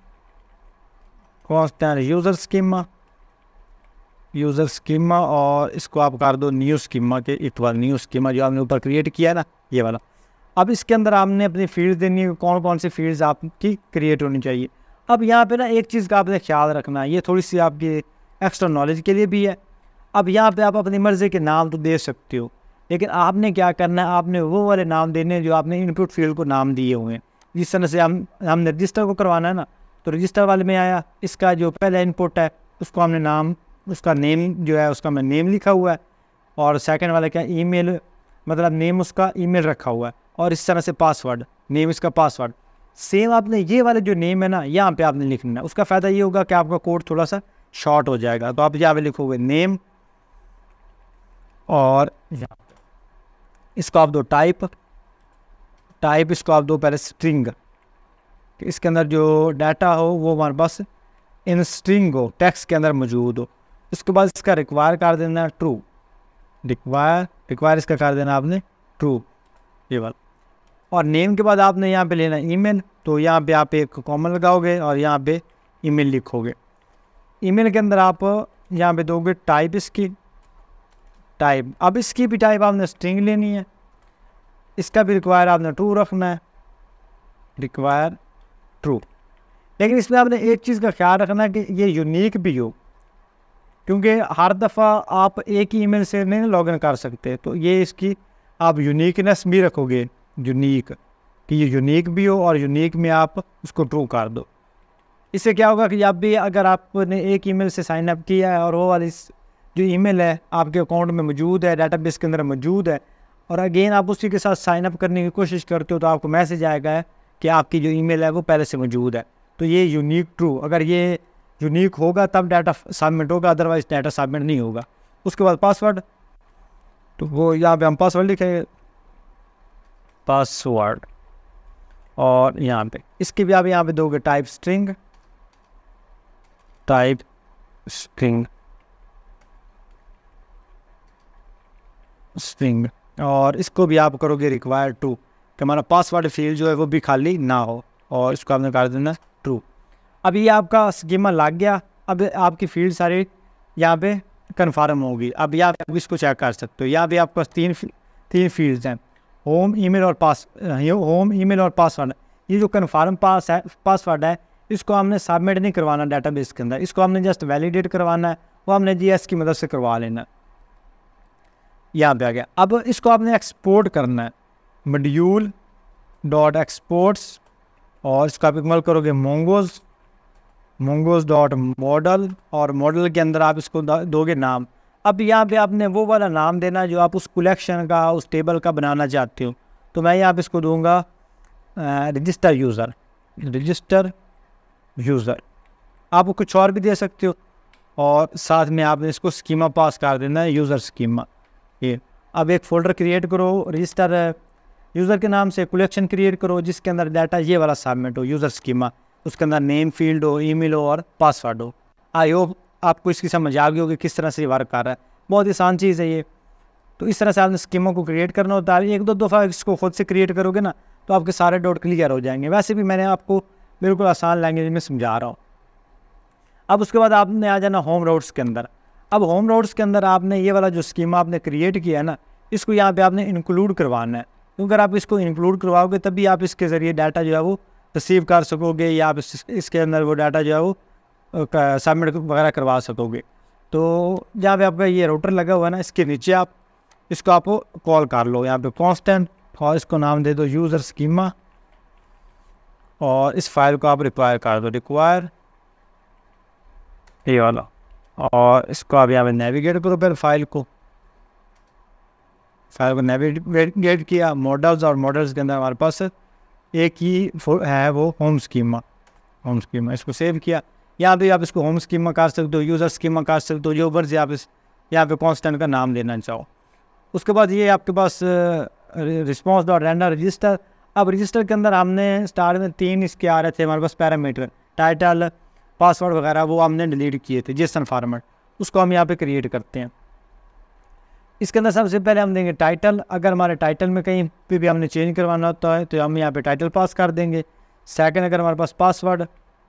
यूज़र स्कीमा और इसको आप कर दो न्यू स्कीमा के इक्वल, न्यू स्कीमा जो आपने ऊपर क्रिएट किया ना ये वाला। अब इसके अंदर आपने अपनी फील्ड देनी है, कौन कौन सी फील्ड्स आपकी क्रिएट होनी चाहिए। अब यहाँ पे ना एक चीज़ का आपने ख्याल रखना है, ये थोड़ी सी आपकी एक्स्ट्रा नॉलेज के लिए भी है। अब यहाँ पे आप अपनी मर्ज़ी के नाम तो दे सकते हो, लेकिन आपने क्या करना है, आपने वो वाले नाम देने जो आपने इनपुट फील्ड को नाम दिए हुए हैं। जिस तरह से हमने रजिस्टर को करवाना है ना, तो रजिस्टर वाले में आया, इसका जो पहला इनपुट है उसको हमने नाम, उसका नेम जो है उसका मैं नेम लिखा हुआ है, और सेकंड वाला क्या ईमेल, मतलब नेम उसका ईमेल रखा हुआ है, और इस तरह से पासवर्ड, नेम इसका पासवर्ड। सेम आपने ये वाले जो नेम है ना यहाँ पे आपने लिखना है। उसका फ़ायदा ये होगा कि आपका कोड थोड़ा सा शॉर्ट हो जाएगा। तो आप यहाँ पे लिखोगे नेम, और इसको आप दो टाइप इसको आप दो पहले स्ट्रिंग, इसके अंदर जो डाटा हो वो हमारे पास इन स्ट्रिंग हो, टेक्स्ट के अंदर मौजूद हो। इसके बाद इसका रिक्वायर कर देना ट्रू, रिक्वायर इसका कर देना आपने ट्रू ये वाला। और नेम के बाद आपने यहाँ पे लेना ईमेल, तो यहाँ पे आप एक कॉमा लगाओगे और यहाँ पे ईमेल लिखोगे। ईमेल के अंदर आप यहाँ पे दोगे टाइप, इसकी टाइप, अब इसकी भी टाइप आपने स्ट्रिंग लेनी है, इसका भी रिक्वायर आपने ट्रू रखना है, रिक्वायर ट्रू। लेकिन इसमें आपने एक चीज़ का ख्याल रखना है कि ये यूनिक भी हो, क्योंकि हर दफ़ा आप एक ही ईमेल से नहीं लॉगिन कर सकते। तो ये इसकी आप यूनिकनेस भी रखोगे, यूनिक, कि ये यूनिक भी हो, और यूनिक में आप उसको ट्रू कर दो। इससे क्या होगा कि जब भी अगर आपने एक ईमेल से साइन अप किया है और वो वाली जो ईमेल है आपके अकाउंट में मौजूद है, डाटाबेस के अंदर मौजूद है, और अगेन आप उसी के साथ साइन अप करने की कोशिश करते हो, तो आपको मैसेज आएगा कि आपकी जो ईमेल है वो पहले से मौजूद है। तो ये यूनिक ट्रू, अगर ये यूनिक होगा तब डाटा सबमिट होगा, अदरवाइज़ डाटा सबमिट नहीं होगा। उसके बाद पासवर्ड, तो वो यहाँ पे हम पासवर्ड लिखेंगे, पासवर्ड, और यहाँ पे इसकी भी आप यहाँ पे दोगे type string, type string, string, और इसको भी आप करोगे रिक्वायर ट्रू कि हमारा पासवर्ड फील्ड जो है वो भी खाली ना हो, और इसको आपने कर देना ट्रू। अब ये आपका स्कीमा लग गया। अब आपकी फील्ड सारी यहाँ पे कन्फर्म होगी। अब यहाँ पे आप इसको चेक कर सकते हो। यहाँ पे आपके पास तीन फील्ड्स हैं, होम, ईमेल और होम, ईमेल और पासवर्ड। ये जो कन्फर्म पासवर्ड है इसको हमने सबमिट नहीं करवाना डेटाबेस के अंदर, इसको हमने जस्ट वैलिडेट करवाना है, वो हमने जीएस की मदद से करवा लेना। यहाँ पे आ गया। अब इसको आपने एक्सपोर्ट करना है, मॉड्यूल डॉट एक्सपोर्ट्स, और इसका आप इस्तेमाल करोगे मोंगोज डॉट मॉडल, और मॉडल के अंदर आप इसको दोगे नाम। अब यहाँ पे आपने वो वाला नाम देना जो आप उस कलेक्शन का, उस टेबल का बनाना चाहते हो। तो मैं यहाँ पे इसको दूंगा रजिस्टर यूज़र। आप कुछ और भी दे सकते हो, और साथ में आपने इसको स्कीमा पास कर देना है, यूज़र स्कीमा। ये अब एक फ़ोल्डर क्रिएट करो, रजिस्टर यूज़र के नाम से कलेक्शन क्रिएट करो जिसके अंदर डाटा ये वाला सबमिट हो, यूज़र स्कीमा, उसके अंदर नेम फील्ड हो, ईमेल हो और पासवर्ड हो। आई होप आपको इसकी समझ आ गई होगी किस तरह से वर्क कर रहा है। बहुत ही आसान चीज़ है ये। तो इस तरह से आपने स्कीमा को क्रिएट करना होता है। एक दो दफ़ा इसको खुद से क्रिएट करोगे ना तो आपके सारे डाउट क्लियर हो जाएंगे। वैसे भी मैंने आपको बिल्कुल आसान लैंग्वेज में समझा रहा हूँ। अब उसके बाद आपने आ जाना होम राउट्स के अंदर। अब होम राउट्स के अंदर आपने ये वाला जो स्कीमा आपने क्रिएट किया है ना, इसको यहाँ पे आपने इंक्लूड करवाना है। क्योंकि अगर आप इसको इंक्लूड करवाओगे तभी आप इसके ज़रिए डाटा जो है वो रिसीव कर सकोगे, या आप इसके अंदर वो डाटा जो है वो सबमिट वगैरह करवा सकोगे। तो जहाँ पे आपका ये राउटर लगा हुआ है ना, इसके नीचे आप इसको आप कॉल कर लो, यहाँ पे कांस्टेंट, और इसको नाम दे दो यूज़र स्कीमा, और इस फाइल को आप रिक्वायर कर दो, रिक्वायर ये वाला, और इसको आप यहाँ पे नेविगेट करो। फिर फाइल को नेविगेट किया, मॉडल्स, और मॉडल्स के अंदर हमारे पास एक ही है वो होम स्कीमा। इसको सेव किया। यहाँ पे आप इसको होम स्कीमा कर सकते हो, यूज़र स्कीमा कर सकते हो, जो मर्जी आप इस यहाँ पे कांस्टेंट का नाम देना चाहो। उसके बाद ये आपके पास रिस्पॉन्स डॉट रेंडर रजिस्टर। अब रजिस्टर के अंदर हमने स्टार्ट में 3 इसके आ रहे थे हमारे पास पैरामीटर, टाइटल, पासवर्ड वगैरह, वो हमने डिलीट किए थे जेसन फॉर्मेट, उसको हम यहाँ पे क्रिएट करते हैं। इसके अंदर सबसे पहले हम देंगे टाइटल। अगर हमारे टाइटल में कहीं पे भी हमने चेंज करवाना होता है तो हम यहाँ पे टाइटल पास कर देंगे। सेकंड, अगर हमारे पास पासवर्ड,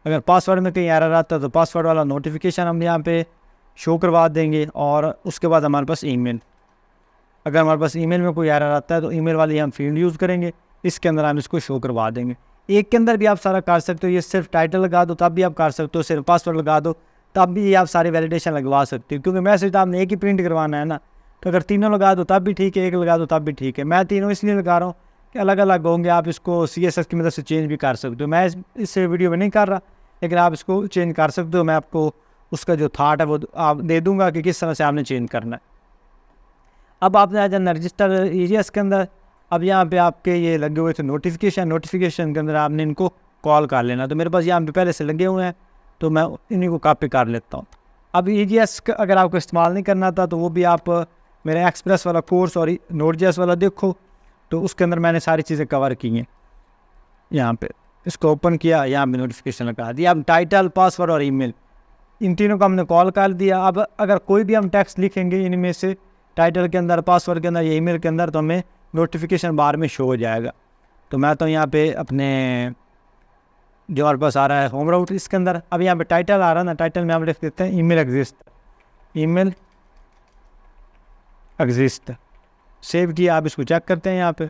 अगर पासवर्ड में कहीं एरर आता है तो पासवर्ड वाला नोटिफिकेशन हम यहाँ पे शो करवा देंगे। और उसके बाद हमारे पास ईमेल, अगर हमारे पास ईमेल में कोई एरर आता है तो ईमेल वाली हम फील्ड यूज़ करेंगे, इसके अंदर हम इसको शो करवा देंगे। एक के अंदर भी आप सारा कर सकते हो, ये सिर्फ टाइटल लगा दो तब भी आप कर सकते हो, सिर्फ पासवर्ड लगा दो तब भी ये आप सारे वैलिडेशन लगवा सकते हो। क्योंकि मैसेज तो आपने एक ही प्रिंट करवाना है ना, तो अगर तीनों लगा दो तब भी ठीक है, एक लगा दो तब भी ठीक है। मैं तीनों इसलिए लगा रहा हूँ कि अलग अलग होंगे, आप इसको CSS की मदद से चेंज भी कर सकते हो। मैं इस वीडियो में नहीं कर रहा, लेकिन आप इसको चेंज कर सकते हो। मैं आपको उसका जो थाट है वो आप दे दूँगा कि किस तरह से आपने चेंज करना है। अब आपने आ जाना रजिस्टर EGS के अंदर। अब यहाँ पे आपके ये लगे हुए थे नोटिफिकेशन के अंदर आपने इनको कॉल कर लेना। तो मेरे पास यहाँ पे पहले से लगे हुए हैं तो मैं इन्हीं को कॉपी कर लेता हूँ। अब EGS अगर आपको इस्तेमाल नहीं करना था तो वो भी आप मेरे एक्सप्रेस वाला कोर्स और Node.js वाला देखो, तो उसके अंदर मैंने सारी चीज़ें कवर की हैं। यहाँ पे इसको ओपन किया, यहाँ पे नोटिफिकेशन लगा दिया। अब टाइटल, पासवर्ड और ईमेल, इन तीनों को हमने कॉल कर दिया। अब अगर कोई भी हम टेक्स्ट लिखेंगे इनमें से, टाइटल के अंदर, पासवर्ड के अंदर या ईमेल के अंदर, तो हमें नोटिफिकेशन बार में शो हो जाएगा। तो मैं तो यहाँ पे अपने जो हमारे पास आ रहा है होम राउट, इसके अंदर अब यहाँ पे टाइटल आ रहा है ना, टाइटल में हम लिख देते हैं ईमेल एग्जिस्ट। सेव किया, आप इसको चेक करते हैं। यहाँ पे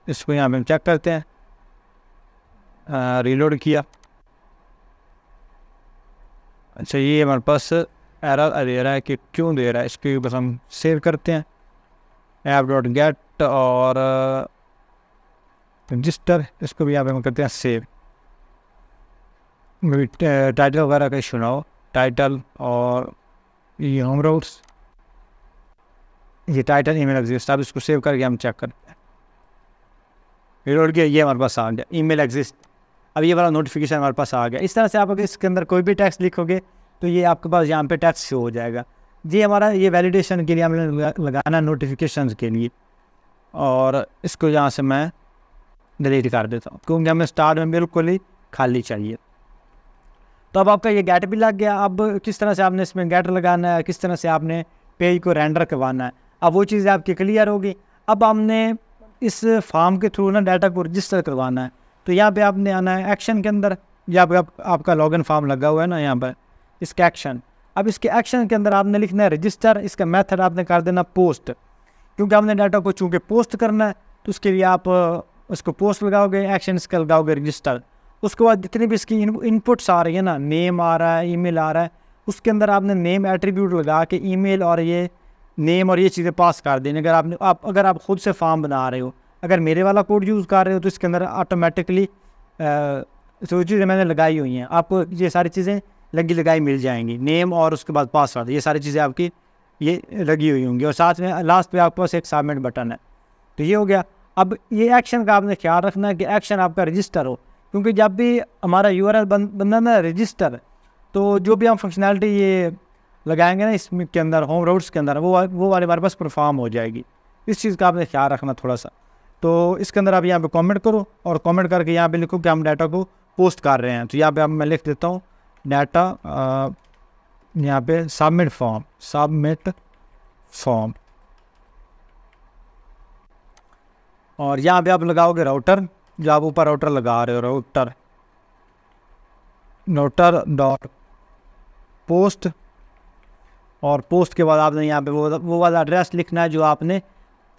इसको यहाँ पे हम चेक करते हैं, रीलोड किया। अच्छा, ये हमारे पास एरर दे रहा है कि क्यों दे रहा है, इसके बस हम सेव करते हैं app.get और रजिस्टर, इसको भी यहाँ पे हम करते हैं सेव। टाइटल वगैरह का इशू ना हो, टाइटल और ये होम राउट्स, ये टाइटल ईमेल एग्जिस्ट। अब इसको सेव करके हम चेक करते हैं, रीलोड किया, ये हमारे पास आ गया ईमेल एग्जिस्ट। अब ये वाला नोटिफिकेशन हमारे पास आ गया। इस तरह से आप अगर इसके अंदर कोई भी टेक्स्ट लिखोगे तो ये आपके पास यहाँ पे टेक्स्ट शो हो जाएगा। जी हमारा ये वैलिडेशन के लिए हमने लगाना नोटिफिकेशन के लिए, और इसको यहाँ से मैं डिलीट कर देता हूँ क्योंकि हमें स्टार्ट में बिल्कुल ही खाली चाहिए। तो अब आपका ये गेट भी लग गया। अब किस तरह से आपने इसमें गेट लगाना है, किस तरह से आपने पेज को रेंडर करवाना है, अब वो चीज़ आपकी क्लियर होगी। अब हमने इस फॉर्म के थ्रू ना डाटा को रजिस्टर करवाना है। तो यहाँ पे आपने आना है एक्शन के अंदर, यहाँ पे आपका लॉगिन फॉर्म लगा हुआ है ना यहाँ पर, इसका एक्शन। अब इसके एक्शन के अंदर आपने लिखना है रजिस्टर, इसका मेथड आपने कर देना पोस्ट, क्योंकि हमने डाटा को चूँकि पोस्ट करना है तो उसके लिए आप उसको पोस्ट लगाओगे, एक्शन इसका लगाओगे रजिस्टर। उसके बाद जितनी भी इसकी इनपुट्स आ रही है ना, नेम आ रहा है, ईमेल आ रहा है, उसके अंदर आपने नेम एट्रीब्यूट लगा के ईमेल और ये नेम और ये चीज़ें पास कर देनी। अगर आप खुद से फॉर्म बना रहे हो, अगर मेरे वाला कोड यूज़ कर रहे हो तो इसके अंदर ऑटोमेटिकली जो चीज़ें मैंने लगाई हुई हैं, आपको ये सारी चीज़ें लगाई मिल जाएंगी, नेम और उसके बाद पासवर्ड, ये सारी चीज़ें आपकी ये लगी हुई होंगी। और साथ में लास्ट पे आपके पास एक सबमिट बटन है। तो ये हो गया। अब ये एक्शन का आपने ख्याल रखना है कि एक्शन आपका रजिस्टर हो, क्योंकि जब भी हमारा URL बनना ना रजिस्टर, तो जो भी हम फंक्शनैलिटी ये लगाएंगे ना इसमें के अंदर होम रूट्स के अंदर, वो वाले हमारे पास परफॉर्म हो जाएगी। इस चीज़ का आपने ख्याल रखना थोड़ा सा। तो इसके अंदर आप यहाँ पे कमेंट करो और कमेंट करके यहाँ पे लिखो कि हम डाटा को पोस्ट कर रहे हैं। तो यहाँ पे मैं लिख देता हूँ डाटा, यहाँ पे सबमिट फॉर्म, और यहाँ पे आप लगाओगे राउटर, जो आप ऊपर राउटर लगा रहे हो, राउटर डॉट पोस्ट, और पोस्ट के बाद आपने यहाँ पे वो वाला एड्रेस लिखना है जो आपने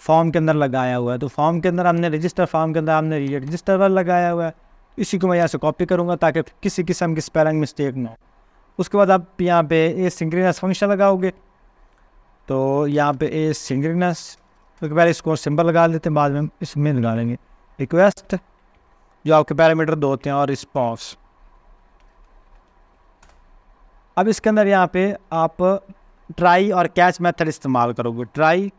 फॉर्म के अंदर लगाया हुआ है। तो फॉर्म के अंदर हमने रजिस्टर, फॉर्म के अंदर हमने रजिस्टर वाला लगाया हुआ है। इसी को मैं यहाँ से कॉपी करूँगा ताकि किसी किस्म की स्पेलिंग मिस्टेक ना हो। उसके बाद आप यहाँ पे एसिंक्रोनस फंक्शन लगाओगे। तो यहाँ पे एसिंक्रोनस, तो पहले इसको सिंबल लगा लेते हैं, बाद में इसमें लगा लेंगे रिक्वेस्ट, जो आपके पैरामीटर 2 होते हैं, और रिस्पॉन्स। अब इसके अंदर यहाँ पे आप ट्राई और कैच मेथड इस्तेमाल करोगे, ट्राई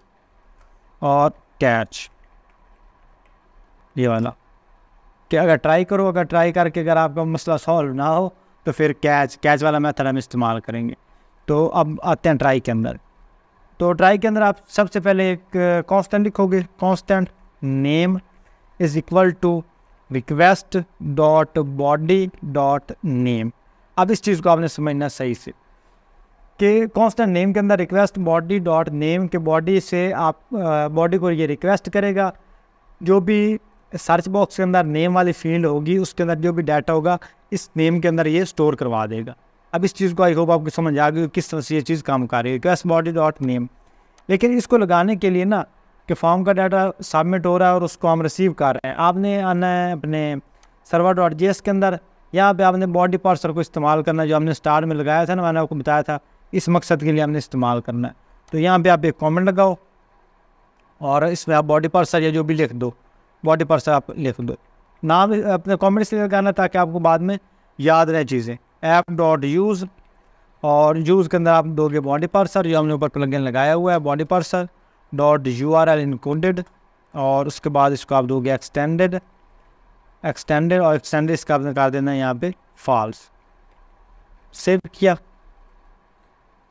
और कैच, ये वाला कि अगर ट्राई करो, अगर ट्राई करके अगर आपका मसला सॉल्व ना हो तो फिर कैच वाला मेथड हम इस्तेमाल करेंगे। तो अब आते हैं ट्राई के अंदर। तो ट्राई के अंदर आप सबसे पहले एक कांस्टेंट लिखोगे, constant name is equal to request dot body dot name. अब इस चीज़ को आपने समझना सही से कि कांस्टेंट नेम के अंदर रिक्वेस्ट बॉडी डॉट नेम के बॉडी से आप बॉडी को ये रिक्वेस्ट करेगा, जो भी सर्च बॉक्स के अंदर नेम वाली फील्ड होगी उसके अंदर जो भी डाटा होगा इस नेम के अंदर ये स्टोर करवा देगा। अब इस चीज़ को आई होप आपको समझ आ गई किस तरह से ये चीज़ काम कर रही है, रिक्वेस्ट बॉडी डॉट नेम। लेकिन इसको लगाने के लिए ना कि फॉर्म का डाटा सबमिट हो रहा है और उसको हम रिसीव कर रहे हैं, आपने आना है अपने server.js के अंदर। यहाँ पे आपने बॉडी पार्सर को इस्तेमाल करना है, जो हमने स्टार्ट में लगाया था ना, मैंने आपको बताया था इस मकसद के लिए हमने इस्तेमाल करना है। तो यहाँ पे आप एक कमेंट लगाओ और इसमें आप बॉडी पार्सर या जो भी लिख दो, बॉडी पार्सर आप लिख दो। नाम अपने कमेंट से लगाना ताकि आपको बाद में याद रहे चीज़ें। ऐप डॉट यूज़, और यूज़ के अंदर आप दोगे बॉडी पार्सर, जो हमने ऊपर प्लगइन लगाया हुआ है, body parser dot URL encoded, और उसके बाद इसको आप दोगे एक्सटेंडेड, और एक्सटेंडेड इसका आपने कर देना है यहाँ पे फॉल्स। सेव किया।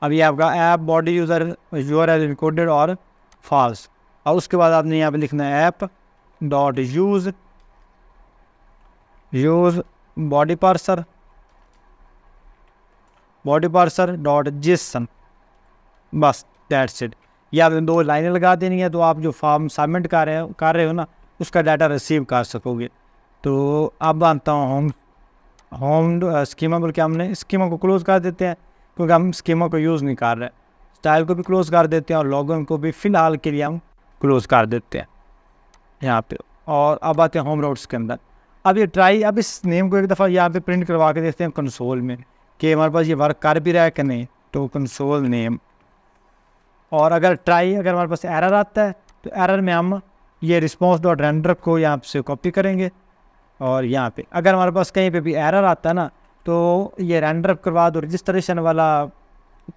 अब ये आपका app body user URL encoded और फॉल्स, और उसके बाद आपने यहाँ पे लिखना है app dot use body parser dot JSON। बस दैट्स इट। ये आपने 2 लाइनें लगा देनी है, तो आप जो फॉर्म सबमिट कर रहे हो ना उसका डाटा रिसीव कर सकोगे। तो अब आता हूँ होम स्कीमा, बल्कि हमने स्कीमा को क्लोज़ कर देते हैं क्योंकि हम स्कीमा को यूज़ नहीं कर रहे। स्टाइल को भी क्लोज़ कर देते हैं और लॉगिन को भी फ़िलहाल के लिए हम क्लोज़ कर देते हैं यहाँ पे। और अब आते हैं होम रूट्स के अंदर। अब ये ट्राई, अब इस नेम को एक दफ़ा यहाँ पे प्रिंट करवा के देखते हैं कंसोल में कि हमारे पास ये वर्क कर भी रहा है कि नहीं। तो कंसोल नेम, और अगर हमारे पास एरर आता है तो एरर में हम ये रिस्पॉन्स डॉट रेंडर को यहाँ से कॉपी करेंगे, और यहाँ पे अगर हमारे पास कहीं पे भी एरर आता है ना तो ये रेंडर करवा दो रजिस्ट्रेशन वाला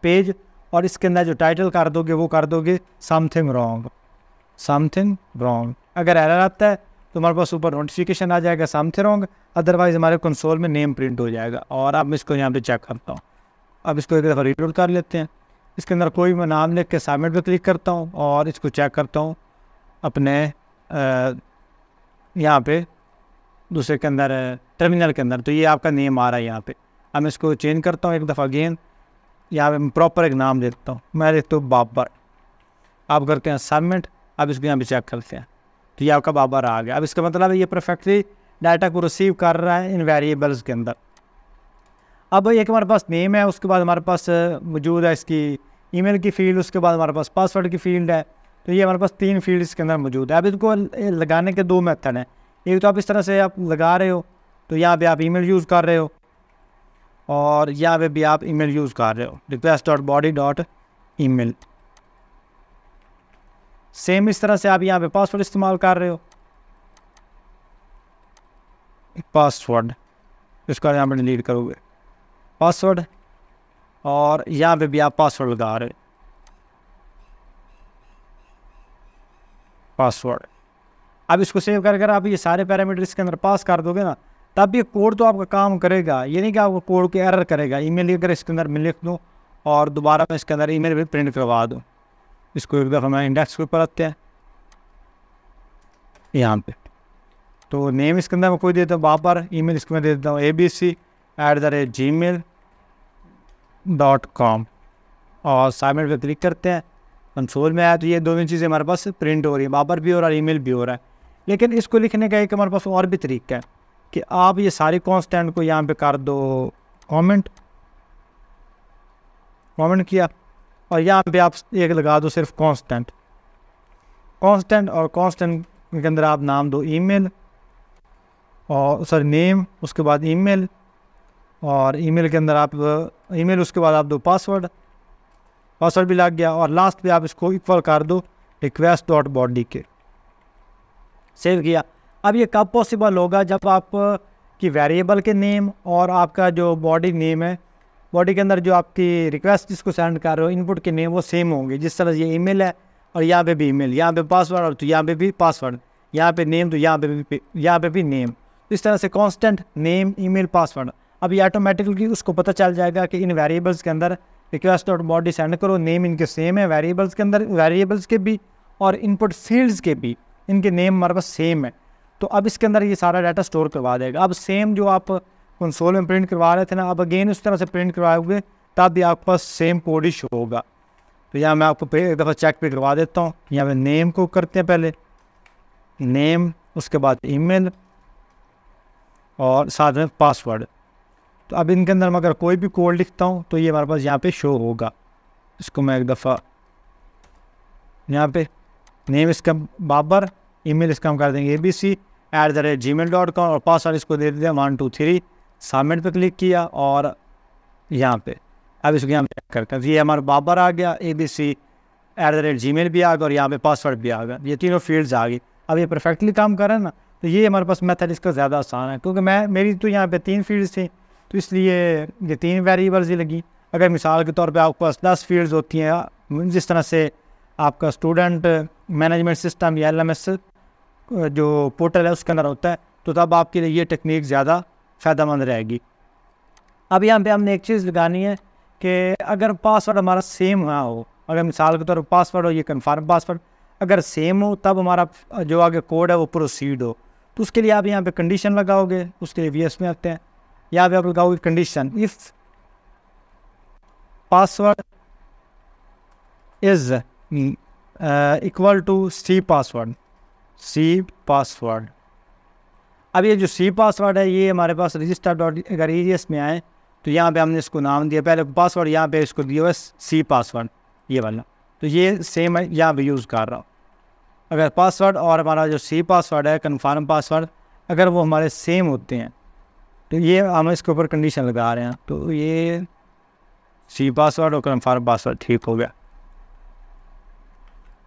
पेज, और इसके अंदर जो टाइटल कर दोगे वो कर दोगे समथिंग रॉन्ग। अगर एरर आता है तो हमारे पास ऊपर नोटिफिकेशन आ जाएगा समथिंग रॉन्ग, अदरवाइज़ हमारे कंसोल में नेम प्रिंट हो जाएगा। और अब मैं इसको यहाँ पे चेक करता हूँ। अब इसको एक दफ़ा रीलोड कर लेते हैं। इसके अंदर कोई मैं नाम लिख के सबमिट पे क्लिक करता हूँ और इसको चेक करता हूँ अपने यहाँ पे दूसरे के अंदर टर्मिनल के अंदर, तो ये आपका नेम आ रहा है यहाँ पे। अब मैं इसको चेंज करता हूँ एक दफ़ा अगेन, यहाँ पे मैं प्रॉपर एक नाम देता हूँ, मैं लिखता हूँ बाबर। आप करते हैं सबमिट। अब इसको यहाँ पे चेक करते हैं तो ये आपका बाबर आ गया। अब इसका मतलब है ये परफेक्टली डाटा को रिसीव कर रहा है इन वेरिएबल्स के अंदर। अब एक हमारे पास नेम है, उसके बाद हमारे पास मौजूद है इसकी ईमेल की फील्ड, उसके बाद हमारे पास पासवर्ड की फील्ड है। तो ये हमारे पास 3 फील्ड इसके अंदर मौजूद है। अब इसको लगाने के 2 मेथड हैं। एक तो आप इस तरह से आप लगा रहे हो, तो यहाँ पे आप ईमेल यूज़ कर रहे हो और यहाँ पे भी आप ईमेल यूज़ कर रहे हो, request.body.email। सेम इस तरह से आप यहाँ पे पासवर्ड इस्तेमाल कर रहे हो, पासवर्ड, इसका यहाँ पर डिलीट करोगे पासवर्ड, और यहाँ पे भी आप पासवर्ड लगा रहे हो, पासवर्ड। अब इसको सेव कर आप ये सारे पैरामीटर इसके अंदर पास कर दोगे ना, तब ये कोड तो आपका काम करेगा। ये नहीं कि आपको कोड के एरर करेगा। ईमेल अगर इसके अंदर मैं लिख दूँ और दोबारा मैं इसके अंदर ईमेल भी प्रिंट करवा दूँ, इसको एक दफ़ा मैं इंडेक्स के ऊपर रखते हैं यहाँ पे। तो नेम इसके अंदर मैं कोई देता हूँ बाबर, ईमेल इसको मैं दे देता हूँ abc@gmail.com और सबमिट पे क्लिक करते हैं। कंसोल में आया तो ये दोनों चीज़ें हमारे पास प्रिंट हो रही है, बाबर भी हो रहा है, ईमेल भी हो रहा है। लेकिन इसको लिखने का एक हमारे पास और भी तरीका है कि आप ये सारी कॉन्स्टेंट को यहाँ पे कर दो कमेंट किया और यहाँ पे आप एक लगा दो सिर्फ कांस्टेंट, और कांस्टेंट के अंदर आप नाम दो ईमेल और सॉरी नेम, उसके बाद ईमेल, और ईमेल के अंदर आप ईमेल, उसके बाद आप दो पासवर्ड भी लग गया, और लास्ट पे आप इसको इक्वल कर दो request.body के। सेव किया। अब ये कब पॉसिबल होगा? जब आप की वेरिएबल के नेम और आपका जो बॉडी नेम है, बॉडी के अंदर जो आपकी रिक्वेस्ट जिसको सेंड कर रहे हो इनपुट के नेम वो सेम होंगे। जिस तरह ये ईमेल है और यहाँ पे भी ईमेल, यहाँ पे पासवर्ड और तो यहाँ पे भी पासवर्ड, यहाँ पे नेम तो यहाँ पे भी नेम। तो इस तरह से कांस्टेंट नेम ईमेल पासवर्ड। अब ये ऑटोमेटिकली उसको पता चल जाएगा कि इन वेरिएबल्स के अंदर request.body सेंड करो, नेम इनके सेम है वेरिएबल्स के अंदर, वेरिएबल्स के भी और इनपुट फील्ड्स के भी इनके नेम हमारे पास सेम है। तो अब इसके अंदर ये सारा डाटा स्टोर करवा देगा। अब सेम जो आप कंसोल में प्रिंट करवा रहे थे ना, अब अगेन उस तरह से प्रिंट करवाओगे तब भी आपके पास सेम कोड ही शो होगा। तो यहाँ मैं आपको एक दफ़ा चेक पे करवा देता हूँ। यहाँ पे नेम को करते हैं, पहले नेम, उसके बाद ईमेल और साथ में पासवर्ड। तो अब इनके अंदर मैं अगर कोई भी कोड लिखता हूँ तो ये हमारे पास यहाँ पे शो होगा। इसको मैं एक दफ़ा यहाँ पे नेम इसका बाबर, ईमेल इसका हम कर देंगे abc@gmail.com और पासवर्ड इसको दे देते हैं 1 2 3। सबमिट पे क्लिक किया और यहाँ पे अब इसको यहाँ चेक करते हैं। ये हमारा बाबर आ गया, abc@gmail भी आ गया और यहाँ पे पासवर्ड भी आ गया। ये तीनों फील्ड्स आ गई। अब ये परफेक्टली काम कर रहा है ना। तो ये हमारे पास मेथड इसका ज़्यादा आसान है, क्योंकि मेरी तो यहाँ पे 3 फील्ड्स थी तो इसलिए ये 3 वेरिएबल्स ही लगी। अगर मिसाल के तौर पे आपके पास 10 फील्ड्स होती हैं, जिस तरह से आपका स्टूडेंट मैनेजमेंट सिस्टम या LMS जो पोर्टल है उसके अंदर होता है, तो तब आपके लिए ये टेक्निक ज़्यादा फ़ायदेमंद रहेगी। अब यहाँ पे हमने एक चीज़ लगानी है कि अगर पासवर्ड हमारा सेम ना हो, अगर मिसाल के तौर पर पासवर्ड हो ये कन्फर्म पासवर्ड अगर सेम हो, तब हमारा जो आगे कोड है वो प्रोसीड हो। तो उसके लिए आप यहाँ पे कंडीशन लगाओगे। उसके लिए VS में आते हैं, यहाँ पे आप लगाओगे condition if password is equal to C password. अब ये जो सी पासवर्ड है ये हमारे पास register.egs में आए तो यहाँ पे हमने इसको नाम दिया, पहले पासवर्ड यहाँ पे इसको दिया हुआ सी पासवर्ड ये वाला, तो ये सेम है यहाँ पे यूज़ कर रहा हूँ। अगर पासवर्ड और हमारा जो सी पासवर्ड है कन्फर्म पासवर्ड अगर वो हमारे सेम होते हैं तो ये हम इसके ऊपर कंडीशन लगा रहे हैं, तो ये सी पासवर्ड और कन्फर्म पासवर्ड ठीक हो गया।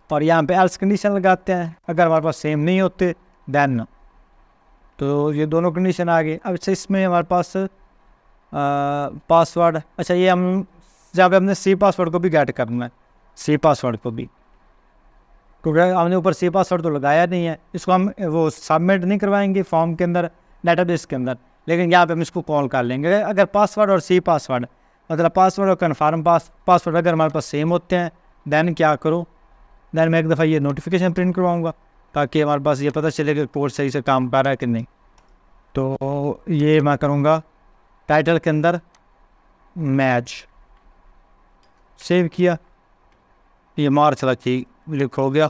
और यहाँ पे एल्स कंडीशन लगाते हैं, अगर हमारे पास सेम नहीं होते देन, तो ये दोनों कंडीशन आ गई। अब अच्छा इसमें हमारे पास पासवर्ड, अच्छा ये हम जहाँ पे हमने सी पासवर्ड को भी गेट करना है, सी पासवर्ड को भी, क्योंकि हमने ऊपर सी पासवर्ड तो लगाया नहीं है। इसको हम वो सबमिट नहीं करवाएंगे फॉर्म के अंदर डेटाबेस के अंदर, लेकिन यहाँ पे हम इसको कॉल कर लेंगे। अगर पासवर्ड और सी पासवर्ड मतलब पासवर्ड और कन्फर्म पासवर्ड अगर हमारे पास सेम होते हैं दैन क्या करो, दैन मैं एक दफ़ा ये नोटिफिकेशन प्रिंट करवाऊँगा ताकि हमारे पास ये पता चले कि कोड सही से काम कर रहा है कि नहीं। तो ये मैं करूँगा टाइटल के अंदर मैच, सेव किया, ये मार्च रखी लिख हो गया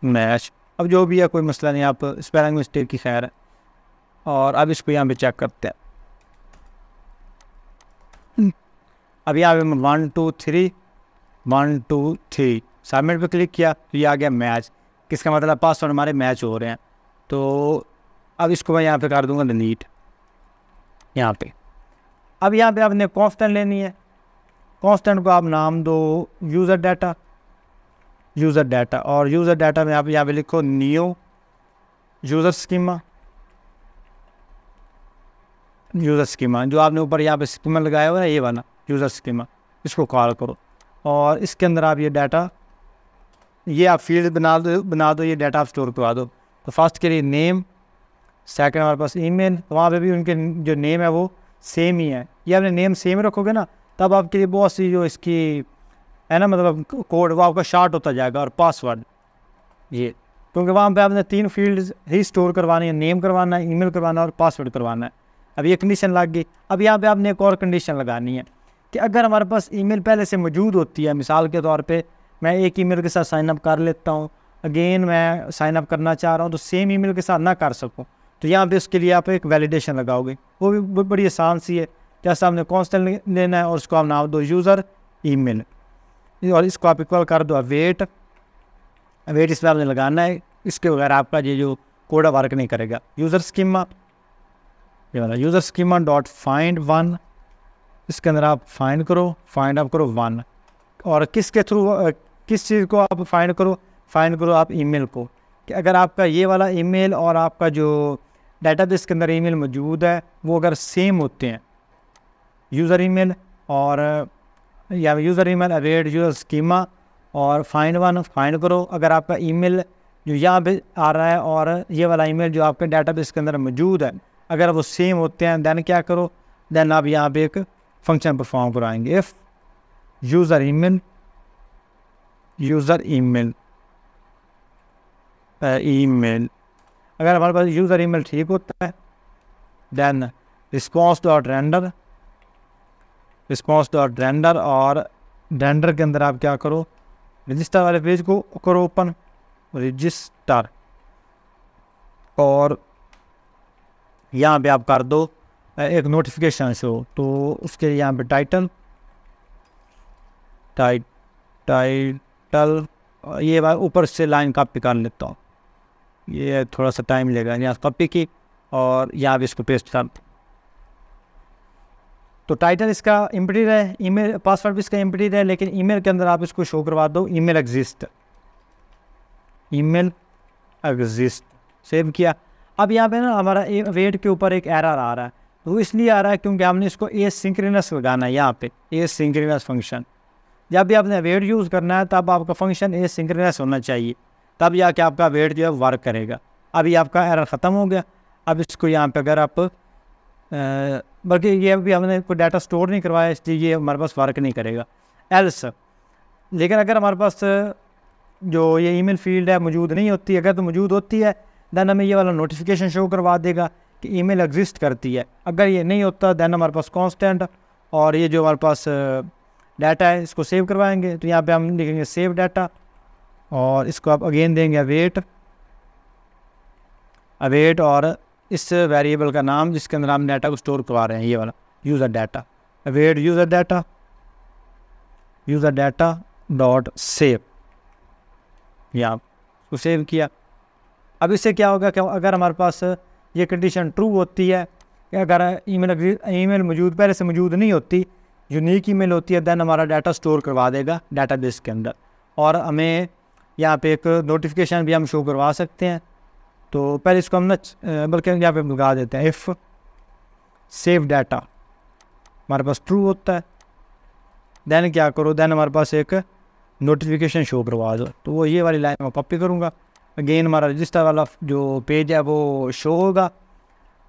मैच। अब जो भी है कोई मसला नहीं, आप स्पेलिंग मिस्टेक की खैर है। और अब इसको यहाँ पे चेक करते हैं। अब यहाँ पे 1 2 3 1 2 3 सबमिट पे क्लिक किया तो ये आ गया मैच, किसका मतलब पासवर्ड हमारे मैच हो रहे हैं। तो अब इसको मैं यहाँ पे कर दूँगा डिलीट यहाँ पे। अब यहाँ पे आपने कांस्टेंट लेनी है, कांस्टेंट को आप नाम दो यूज़र डाटा, और यूज़र डाटा में आप यहाँ पे लिखो न्यू यूज़र स्कीमा, जो आपने ऊपर यहाँ पे स्कीमा लगाया हुआ है ये वाला यूज़र स्कीमा, इसको कॉल करो और इसके अंदर आप ये डाटा, ये आप फील्ड बना दो, ये डाटा आप स्टोर करवा दो। तो फर्स्ट के लिए नेम, सेकंड हमारे पास ईमेल, तो वहाँ पे भी उनके जो नेम है वो सेम ही है। ये आपने नेम सेम रखोगे ना तब आपके लिए बहुत सी जो इसकी है ना मतलब कोड वो आपका शार्ट होता जाएगा। और पासवर्ड ये, क्योंकि वहाँ पे आपने 3 फील्ड्स ही स्टोर करवानी है, नेम करवाना है, ईमेल करवाना है और पासवर्ड करवाना है। अब ये कंडीशन लग गई। अब यहाँ पे आपने एक और कंडीशन लगानी है कि अगर हमारे पास ईमेल पहले से मौजूद होती है, मिसाल के तौर पे मैं एक ईमेल के साथ साइनअप कर लेता हूँ, अगेन मैं साइनअप करना चाह रहा हूँ तो सेम ईमेल के साथ ना कर सकूँ, तो यहाँ पे उसके लिए आप एक वैलिडेशन लगाओगे। वो भी बड़ी आसान सी है, जैसा आपने कांस्टेंट लेना है और उसको आप नाम दो यूज़र ईमेल और इसको आप इक्वल कर दो वेट इस पर आपने लगाना है। इसके बगैर आपका ये जो कोड वर्क नहीं करेगा। यूज़र स्कीमा, ये वाला यूज़र स्कीमा डॉट फाइंड 1, इसके अंदर आप फाइंड अप करो 1। और किसके थ्रू किस चीज़ को आप फाइंड करो आप ईमेल को, कि अगर आपका ये वाला ईमेल और आपका जो डेटाबेस के अंदर ईमेल मौजूद है वो अगर सेम होते हैं, यूज़र ईमेल और या user email await user schema और फाइंड 1 फाइंड करो। अगर आपका ईमेल जो यहाँ पे आ रहा है और ये वाला ईमेल जो आपके डेटाबेस के अंदर मौजूद है अगर वो सेम होते हैं दैन क्या करो, दैन आप यहाँ पे एक फंक्शन परफॉर्म कराएंगे। इफ़ यूज़र ईमेल अगर हमारे पास यूज़र ईमेल ठीक होता है दैन रिस्पॉन्स डॉट रेंडर और रेंडर के अंदर आप क्या करो, रजिस्टर वाले पेज को करो ओपन, रजिस्टर, और यहाँ पे आप कर दो एक नोटिफिकेशन शो। तो उसके यहाँ पे टाइटल ये ऊपर से लाइन कॉपी कर लेता हूँ, ये थोड़ा सा टाइम लेगा। यहाँ कॉपी की और यहाँ पे इसको पेस्ट कर। तो टाइटल इसका एम्प्टी है, ईमेल पासवर्ड भी इसका एम्प्टी है, लेकिन ईमेल के अंदर आप इसको शो करवा दो ईमेल एग्जिस्ट, सेव किया। अब यहाँ पे ना हमारा वेट के ऊपर एक एरर आ रहा है, तो इसलिए आ रहा है क्योंकि हमने इसको एसिंक्रोनस लगाना है। यहाँ पे एसिंक्रोनस फंक्शन, जब भी आपने वेट यूज़ करना है तब आपका फंक्शन एसिंक्रोनस होना चाहिए, तब जाके आपका वेट जो है वर्क करेगा। अभी आपका एरर ख़त्म हो गया। अब इसको यहाँ पे अगर आप बल्कि ये अभी हमने कोई डाटा स्टोर नहीं करवाया इसलिए ये हमारे पास वर्क नहीं करेगा एल्स। लेकिन अगर हमारे पास जो ये ईमेल फील्ड है मौजूद नहीं होती, अगर तो मौजूद होती है दैन हमें ये वाला नोटिफिकेशन शो करवा देगा कि ईमेल एग्जिस्ट करती है। अगर ये नहीं होता दैन हमारे पास कांस्टेंट और ये जो हमारे पास डाटा है इसको सेव करवाएंगे। तो यहाँ पे हम लिखेंगे सेव डाटा और इसको आप अगेन देंगे अवेट और इस वेरिएबल का नाम जिसके अंदर हम डाटा को स्टोर करवा रहे हैं ये वाला user data, await user data dot save, यहाँ उसको सेव किया। अब इससे क्या होगा कि अगर हमारे पास ये कंडीशन ट्रू होती है कि अगर ईमेल मौजूद पहले से मौजूद नहीं होती, यूनिक ईमेल होती है, दैन हमारा डाटा स्टोर करवा देगा डाटाबेस के अंदर और हमें यहाँ पे एक नोटिफिकेशन भी हम शो करवा सकते हैं। तो पहले इसको हम बल्कि यहाँ पे लगा देते हैं इफ़ सेव डाटा हमारे पास ट्रू होता है दैन क्या करो, दैन हमारे पास एक नोटिफिकेशन शो करवा दो। तो वो ये वाली लाइन मैं कॉपी करूँगा, अगेन हमारा रजिस्टर वाला जो पेज है वो शो होगा